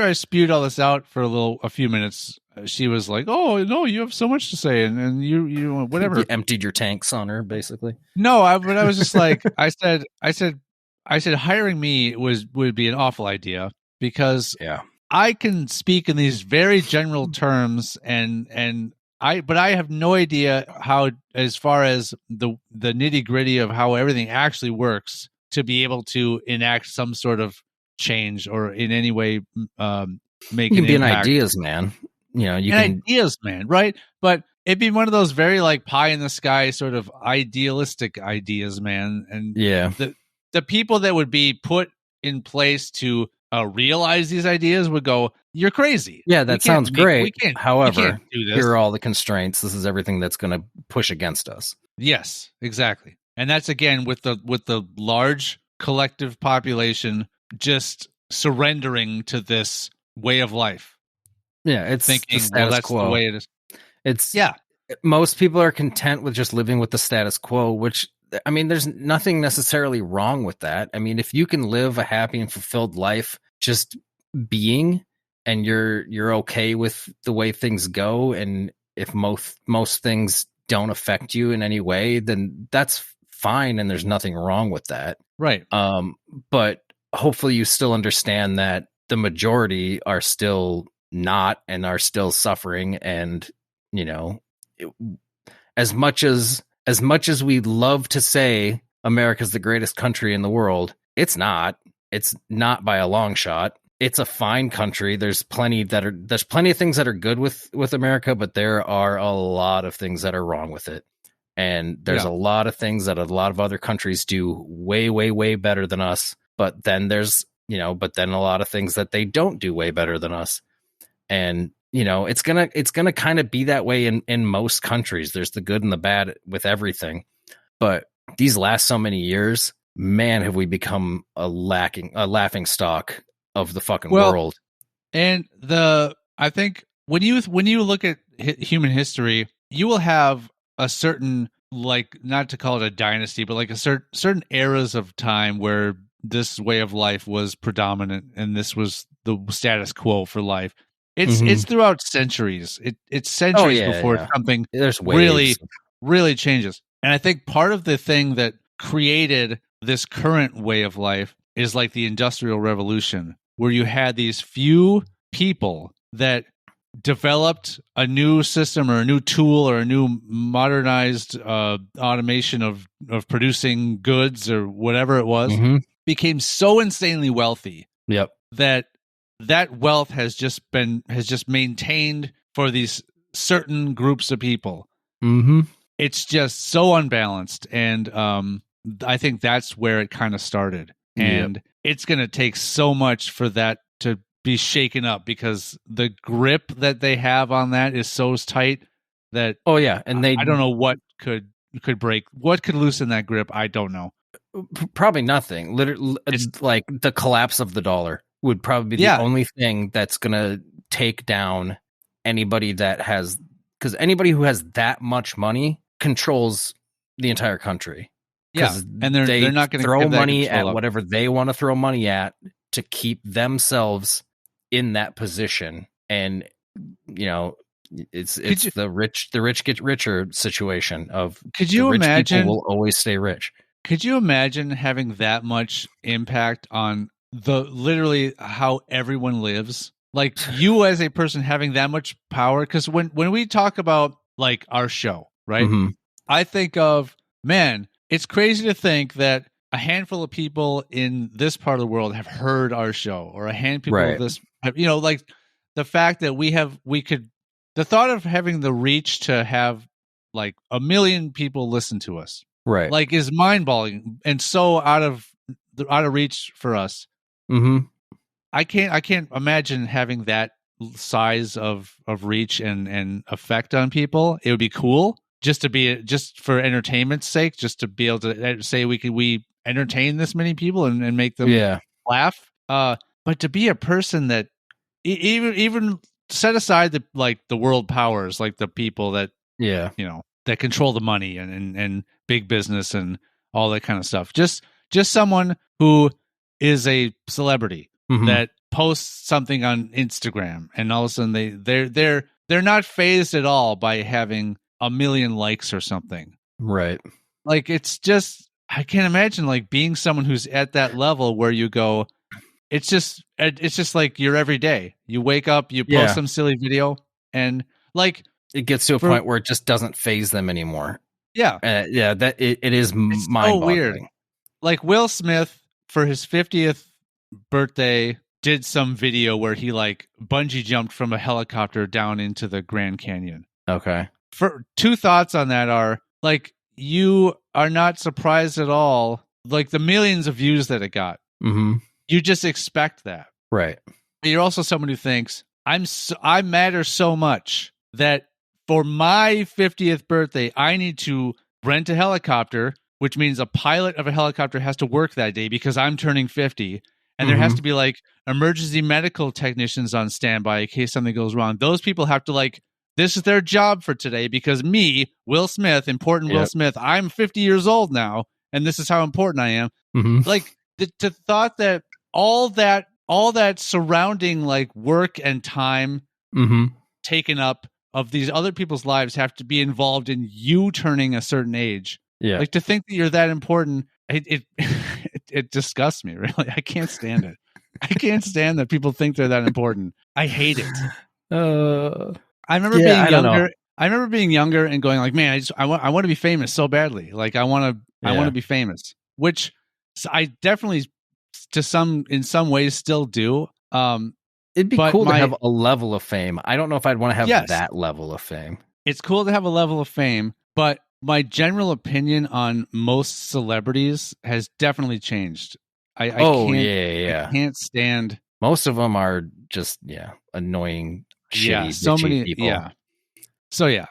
I spewed all this out for a few minutes, she was like, "Oh no, you have so much to say," and you whatever. You emptied your tanks on her, basically. No, but I was just like, I said, hiring me would be an awful idea, because I can speak in these very general terms, but I have no idea how, as far as the nitty gritty of how everything actually works, to be able to enact some sort of change or in any way make. You can be an ideas man. You know, you can ideas man, right? But it'd be one of those very like pie in the sky sort of idealistic ideas, man. And the people that would be put in place to realize these ideas would go, "You're crazy." Yeah, that sounds great. However, here are all the constraints. This is everything that's going to push against us. Yes, exactly. And that's again with the large collective population just surrendering to this way of life. Yeah, it's thinking, well, that's quo. The way it is. It's most people are content with just living with the status quo, which, I mean, there's nothing necessarily wrong with that. I mean, if you can live a happy and fulfilled life just being, and you're okay with the way things go, and if most things don't affect you in any way, then that's fine, and there's nothing wrong with that. Right. But hopefully you still understand that the majority are still not, and are still suffering. And, you know, as much as we love to say America's the greatest country in the world, it's not by a long shot. It's a fine country. There's plenty of things that are good with America, but there are a lot of things that are wrong with it. And there's a lot of things that a lot of other countries do way, way, way better than us. But then there's, but then a lot of things that they don't do way better than us. And, it's gonna kind of be that way in most countries. There's the good and the bad with everything. But these last so many years, man, have we become a laughing stock of the fucking world. And I think when you look at human history, you will have a certain, like, not to call it a dynasty, but like a certain eras of time where this way of life was predominant and this was the status quo for life. It's throughout centuries. It's centuries before something really changes. And I think part of the thing that created this current way of life is like the Industrial Revolution, where you had these few people that developed a new system or a new tool or a new modernized automation of producing goods or whatever it was, became so insanely wealthy that wealth has just maintained for these certain groups of people. It's just so unbalanced, and I think that's where it kind of started. And it's going to take so much for that to be shaken up, because the grip that they have on that is so tight that and I don't know what could break, what could loosen that grip. I don't know. Probably nothing. Literally, it's like the collapse of the dollar would probably be the only thing that's going to take down anybody that has, because anybody who has that much money controls the entire country. And they're not going to throw money at whatever they want to throw money at to keep themselves in that position. And it's the rich get richer situation of, could you imagine, people will always stay rich. Could you imagine having that much impact on literally how everyone lives? Like, you as a person having that much power? Because when we talk about like our show, right? I think of, man, it's crazy to think that a handful of people in this part of the world have heard our show, or a handful of this, like the fact that the thought of having the reach to have like 1 million people listen to us, like, is mind-boggling and so out of reach for us. I can't imagine having that size of reach and effect on people. It would be cool just for entertainment's sake, just to be able to say we entertain this many people and make them laugh. But to be a person that even set aside the world powers, like the people that that control the money and big business and all that kind of stuff. Just someone who is a celebrity that posts something on Instagram, and all of a sudden they're not fazed at all by having 1 million likes or something. Like, it's just, I can't imagine like being someone who's at that level where you go, it's just like your every day. You wake up, you post some silly video, and like it gets to a point where it just doesn't faze them anymore. That it is mind-boggling. So weird. Like Will Smith, for his 50th birthday, did some video where he like bungee jumped from a helicopter down into the Grand Canyon. For two thoughts on that are, like, you are not surprised at all, like the millions of views that it got. You just expect that, You're also someone who thinks I matter so much that for my 50th birthday, I need to rent a helicopter, which means a pilot of a helicopter has to work that day because I'm turning 50. And there has to be like emergency medical technicians on standby in case something goes wrong. Those people have to, like, this is their job for today because me, Will Smith, important Will Smith, I'm 50 years old now, and this is how important I am. Like, the thought that all that surrounding like work and time taken up of these other people's lives have to be involved in you turning a certain age. Like, to think that you're that important, it disgusts me, really. I can't stand it. I can't stand that people think they're that important. I hate it. I remember being younger. I remember being younger and going like, man, I want to be famous so badly. Like, I want to be famous, which I definitely in some ways still do. It'd be cool to have a level of fame. I don't know if I'd want to have that level of fame. It's cool to have a level of fame, but my general opinion on most celebrities has definitely changed. I can't stand. Most of them are just annoying, shitty, bitchy people. Yeah. So yeah.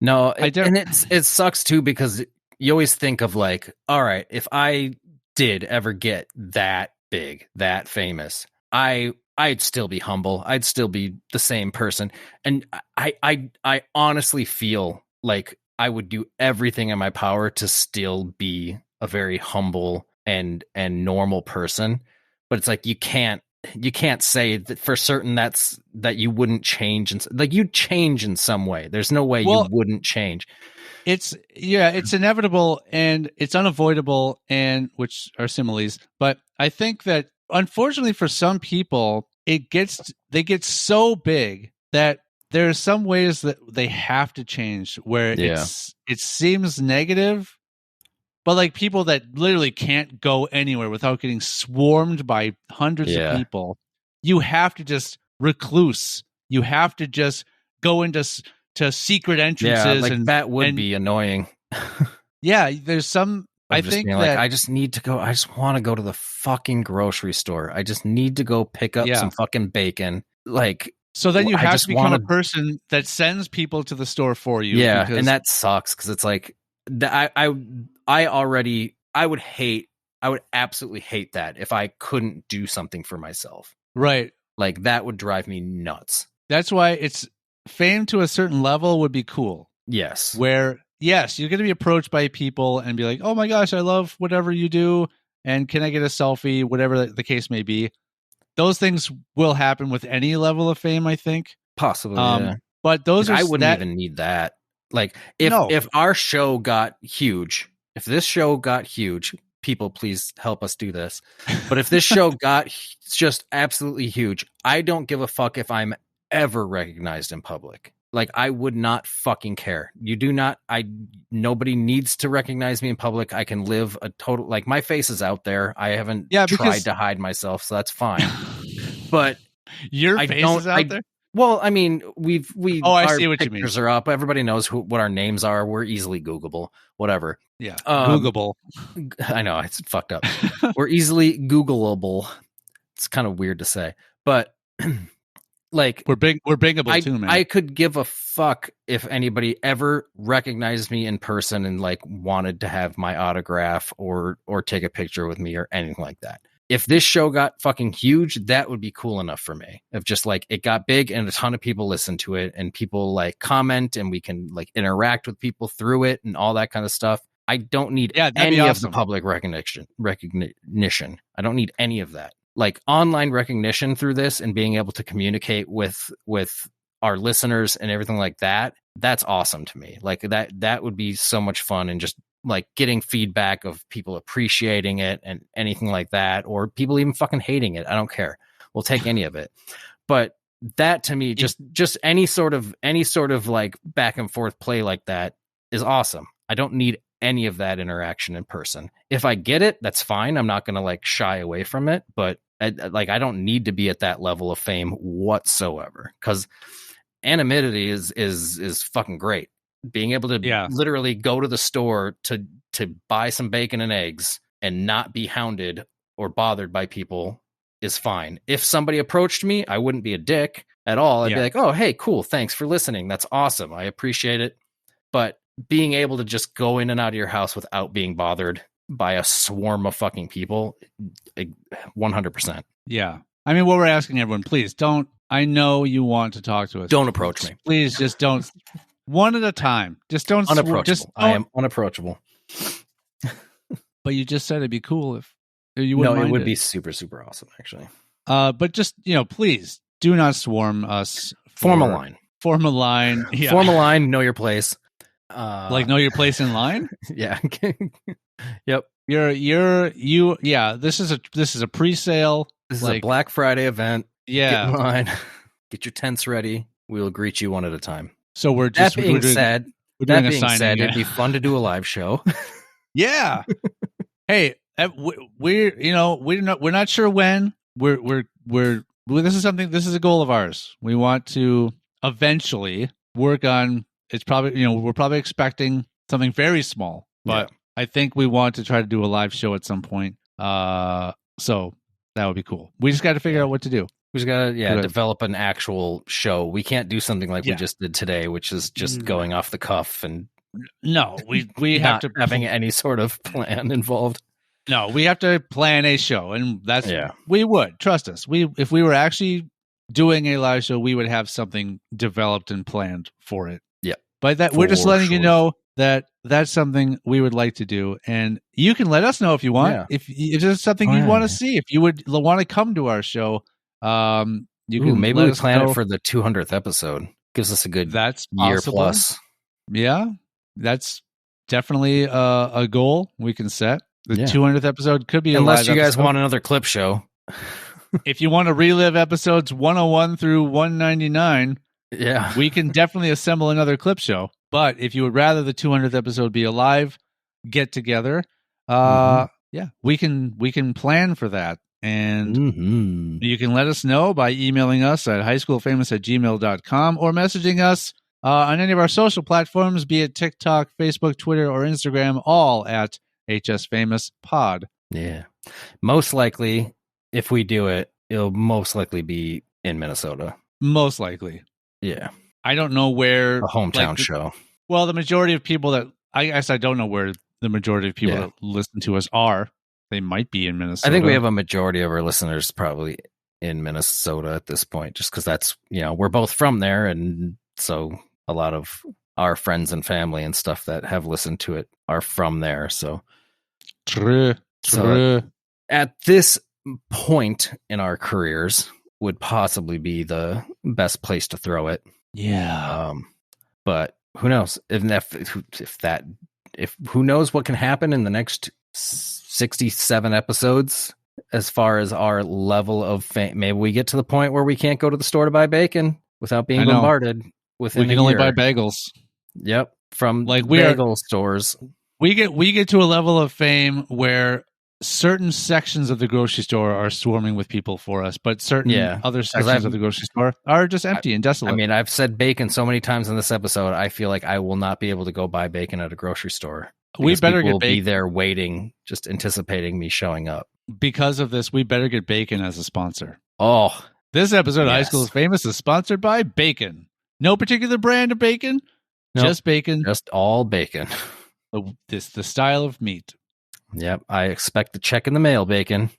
No, and it sucks too because you always think of like, all right, if I did ever get that big, that famous, I'd still be humble. I'd still be the same person. And I honestly feel like I would do everything in my power to still be a very humble and normal person. But it's like you can't say that for certain that you wouldn't change, and like you'd change in some way. There's no way you wouldn't change. It's inevitable and it's unavoidable, and which are similes. But I think that unfortunately for some people, they get so big that there are some ways that they have to change where it seems negative. But like people that literally can't go anywhere without getting swarmed by hundreds of people, you have to just recluse. You have to just go into secret entrances. Yeah, like that would be annoying. Yeah, there's some. I think that like, I just need to go. I just want to go to the fucking grocery store. I just need to go pick up some fucking bacon. Like, so then you have to become a person that sends people to the store for you. Yeah, and that sucks because it's like I would absolutely hate that if I couldn't do something for myself. Right. Like that would drive me nuts. That's why it's fame to a certain level would be cool. Yes. Where, yes, you're going to be approached by people and be like, oh my gosh, I love whatever you do. And can I get a selfie? Whatever the case may be. Those things will happen with any level of fame, I think. Possibly. Yeah. But those I wouldn't even need that. Like if our show got huge, if this show got huge, people please help us do this. But if this show got just absolutely huge, I don't give a fuck if I'm ever recognized in public. Like I would not fucking care. Nobody needs to recognize me in public. I can live a total, like my face is out there. I haven't tried to hide myself, so that's fine. But your face is out there? Well, I mean, I see what you mean. Pictures are up. Everybody knows what our names are. We're easily Googable, whatever. Yeah, Googable. I know it's fucked up. We're easily Googleable. It's kind of weird to say, but like we're bingable too, man. I could give a fuck if anybody ever recognized me in person and like wanted to have my autograph or take a picture with me or anything like that. If this show got fucking huge, that would be cool enough for me. If just like it got big and a ton of people listen to it and people like comment and we can like interact with people through it and all that kind of stuff. I don't need any of the public recognition. I don't need any of that. Like online recognition through this and being able to communicate with our listeners and everything like that. That's awesome to me. Like that would be so much fun, and just like getting feedback of people appreciating it and anything like that, or people even fucking hating it. I don't care. We'll take any of it. But that to me, just any sort of like back and forth play like that is awesome. I don't need any of that interaction in person. If I get it, that's fine. I'm not going to like shy away from it, but I don't need to be at that level of fame whatsoever, because anonymity is fucking great. Being able to literally go to the store to buy some bacon and eggs and not be hounded or bothered by people is fine. If somebody approached me, I wouldn't be a dick at all. I'd be like, oh, hey, cool. Thanks for listening. That's awesome. I appreciate it. But being able to just go in and out of your house without being bothered by a swarm of fucking people, 100%. Yeah. I mean, what we're asking everyone, please don't, I know you want to talk to us. Don't approach me. Please just don't. One at a time. Just don't. Unapproachable. I am unapproachable. But you just said it'd be cool if you wouldn't. No, it would be super, super awesome, actually. But just, please do not swarm us. Form a line. Form a line. Yeah. Form a line. Know your place. Like know your place in line. Yeah. Yep. You. Yeah. This is a pre-sale. This is a Black Friday event. Yeah. Get in line. Get your tents ready. We will greet you one at a time. So we're just. That being said, it'd be fun to do a live show. Yeah. Hey, we're not sure when. This is a goal of ours. We want to eventually work on. It's probably we're probably expecting something very small. But I think we want to try to do a live show at some point. So that would be cool. We just got to figure out what to do. We just got to develop an actual show. We can't do something like we just did today, which is just going off the cuff and we have to having any sort of plan involved. No, we have to plan a show, and that's we would trust us. If we were actually doing a live show, we would have something developed and planned for it. Yeah, but that we're just letting you know that that's something we would like to do, and you can let us know if you want. Yeah. If there's something you want to see, if you would want to come to our show, you can. Maybe we plan it for the 200th episode. Gives us a good year plus. Yeah, that's definitely a goal we can set. The 200th episode could be unless you guys want another clip show. If you want to relive episodes 101 through 199, we can definitely assemble another clip show. But if you would rather the 200th episode be a live get together, we can plan for that. And you can let us know by emailing us at highschoolfamous@gmail.com or messaging us on any of our social platforms, be it TikTok, Facebook, Twitter, or Instagram, all at HS Pod. Yeah. Most likely, if we do it, it'll most likely be in Minnesota. Most likely. Yeah. I don't know where. A hometown show. Well, the majority of people that, I guess I don't know where the majority of people that listen to us are. They might be in Minnesota. I think we have a majority of our listeners probably in Minnesota at this point, just because that's, we're both from there. And so a lot of our friends and family and stuff that have listened to it are from there. So, True. So at this point in our careers would possibly be the best place to throw it. Yeah. But who knows who knows what can happen in the next 67 episodes as far as our level of fame. Maybe we get to the point where we can't go to the store to buy bacon without being bombarded within a year. We can only buy bagels. Yep. From bagel stores. We get to a level of fame where certain sections of the grocery store are swarming with people for us, but certain other sections of the grocery store are just empty and desolate. I mean, I've said bacon so many times in this episode, I feel like I will not be able to go buy bacon at a grocery store. We better get bacon. Be there waiting, just anticipating me showing up. Because of this, we better get bacon as a sponsor. Oh, this episode of High School is Famous is sponsored by bacon. No particular brand of bacon, just bacon. Just all bacon. The style of meat. Yep, I expect a check in the mail, bacon.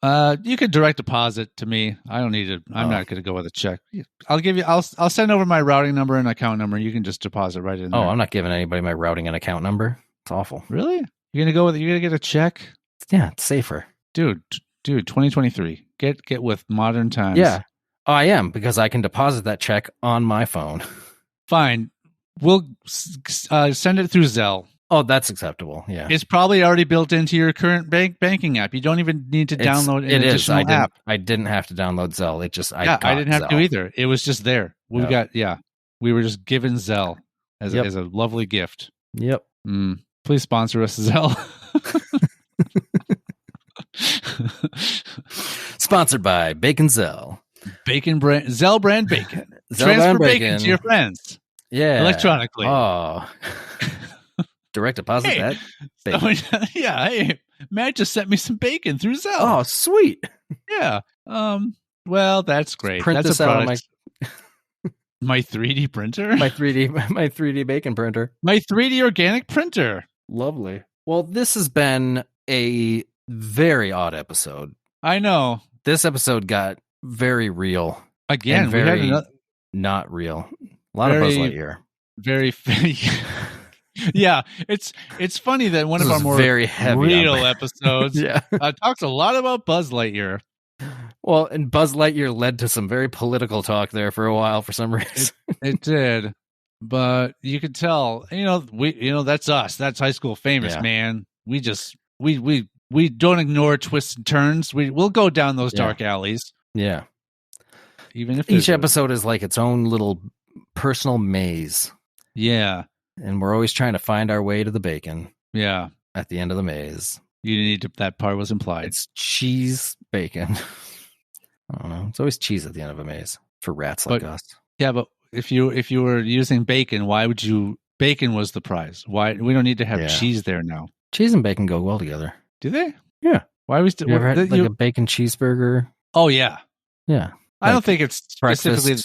You could direct deposit to me. I don't need it. I'm not going to go with a check. I'll send over my routing number and account number. You can just deposit right in there. Oh, I'm not giving anybody my routing and account number. It's awful. Really? You're going to get a check? Yeah, it's safer. Dude, 2023. Get with modern times. Yeah. Oh, I am, because I can deposit that check on my phone. Fine. We'll send it through Zelle. Oh, that's acceptable. Yeah, it's probably already built into your current banking app. You don't even need to download an additional app. I didn't have to download Zelle. It just I didn't have to either. It was just there. We were just given Zelle as a lovely gift. Yep. Please sponsor us, Zelle. Sponsored by Bacon Zelle. Bacon brand Zelle brand bacon. Zelle Transfer bacon bacon to your friends. Yeah, electronically. Oh. Direct deposit that. Bacon. Hey, Matt just sent me some bacon through Zelle. Oh, sweet. Yeah. Well, that's great. Print that's this a out product. On my 3D printer. My 3D bacon printer. My 3D organic printer. Lovely. Well, this has been a very odd episode. I know. This episode got very real. Again, very not real. A lot of Buzz Lightyear. Very yeah, it's funny that one of our more very heavy real episodes talks a lot about Buzz Lightyear. Well, and Buzz Lightyear led to some very political talk there for a while for some reason. It did, but you could tell, that's us. That's High School Famous, man. We just we don't ignore twists and turns. We'll go down those dark alleys. Yeah, even if each episode is like its own little personal maze. Yeah. And we're always trying to find our way to the bacon. Yeah. At the end of the maze. You need to, that part was implied. It's cheese bacon. I don't know. It's always cheese at the end of a maze for rats like us. Yeah, but if you were using bacon, why would you bacon was the prize. Why we don't need to have cheese there now? Cheese and bacon go well together. Do they? Yeah. Why are we still? You ever had like a bacon cheeseburger? Oh yeah. Yeah. I don't think it's specifically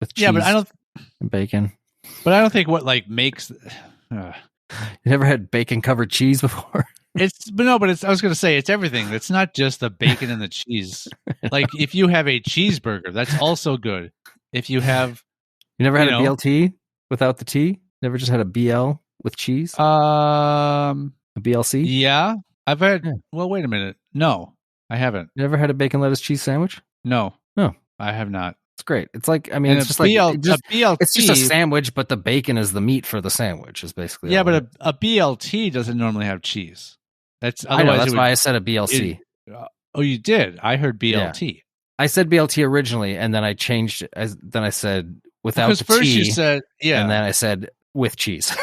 with cheese. But I don't and bacon. But I don't think what like makes. You never had bacon covered cheese before? But I was going to say it's everything. It's not just the bacon and the cheese. Like if you have a cheeseburger, that's also good. If you have, you never had a BLT without the T? Never just had a BL with cheese? A BLC? Yeah, I've had. Yeah. Well, wait a minute. No, I haven't. You never had a bacon lettuce cheese sandwich? No, no, I have not. It's great. It's like it's just like it's just a sandwich, but the bacon is the meat for the sandwich. Is basically but a BLT doesn't normally have cheese. That's why I said a BLC. Oh, you did? I heard BLT. Yeah. I said BLT originally, and then I changed it. Then I said without the first T. You said and then I said with cheese.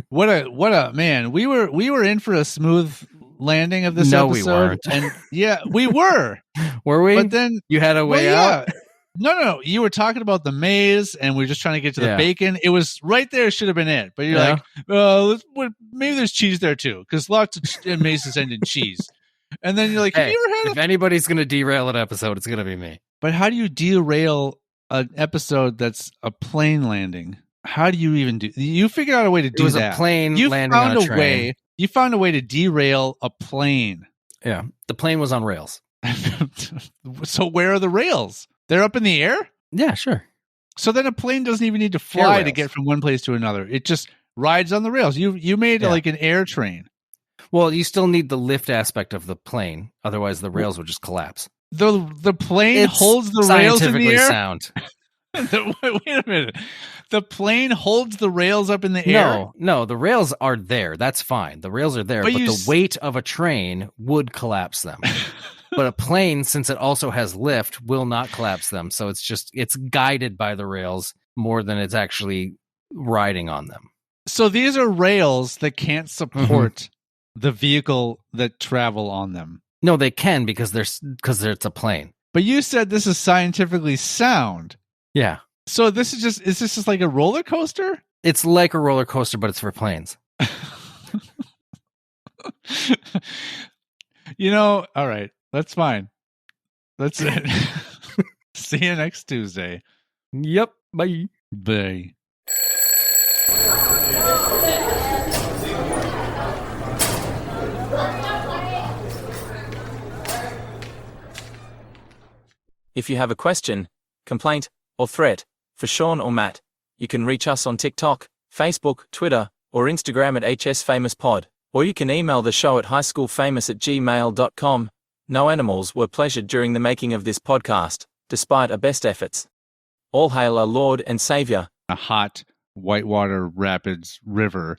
What a man! We were in for a smooth landing of this episode. We weren't. And yeah, we were. Were we? But then you had a way out. No. You were talking about the maze, and we were just trying to get to the bacon. It was right there. Should have been it. But you're like, maybe there's cheese there too, because lots of mazes end in cheese. And then you're like, have you ever had? If anybody's going to derail an episode, it's going to be me. But how do you derail an episode that's a plane landing? How do you even do? You figured out a way to do that. It was a plane landing on a train. You found a way to derail a plane. Yeah, the plane was on rails. So where are the rails? They're up in the air? Yeah, sure. So then a plane doesn't even need to fly to get from one place to another. It just rides on the rails. You made like an air train. Well, you still need the lift aspect of the plane. Otherwise, the rails would just collapse. The plane holds the rails in the air? Sound. Wait a minute. The plane holds the rails up in the air? No, the rails are there. That's fine. The rails are there, but the weight of a train would collapse them. But a plane, since it also has lift, will not collapse them. So it's guided by the rails more than it's actually riding on them. So these are rails that can't support the vehicle that travel on them. No, they can because it's a plane. But you said this is scientifically sound. Yeah. So is this just like a roller coaster? It's like a roller coaster, but it's for planes. All right. That's fine. That's it. See you next Tuesday. Yep. Bye. Bye. If you have a question, complaint, or threat for Sean or Matt, you can reach us on TikTok, Facebook, Twitter, or Instagram at HSFamousPod, or you can email the show at highschoolfamous@gmail.com. No animals were pleasured during the making of this podcast, despite our best efforts. All hail our Lord and Savior. A hot Whitewater Rapids River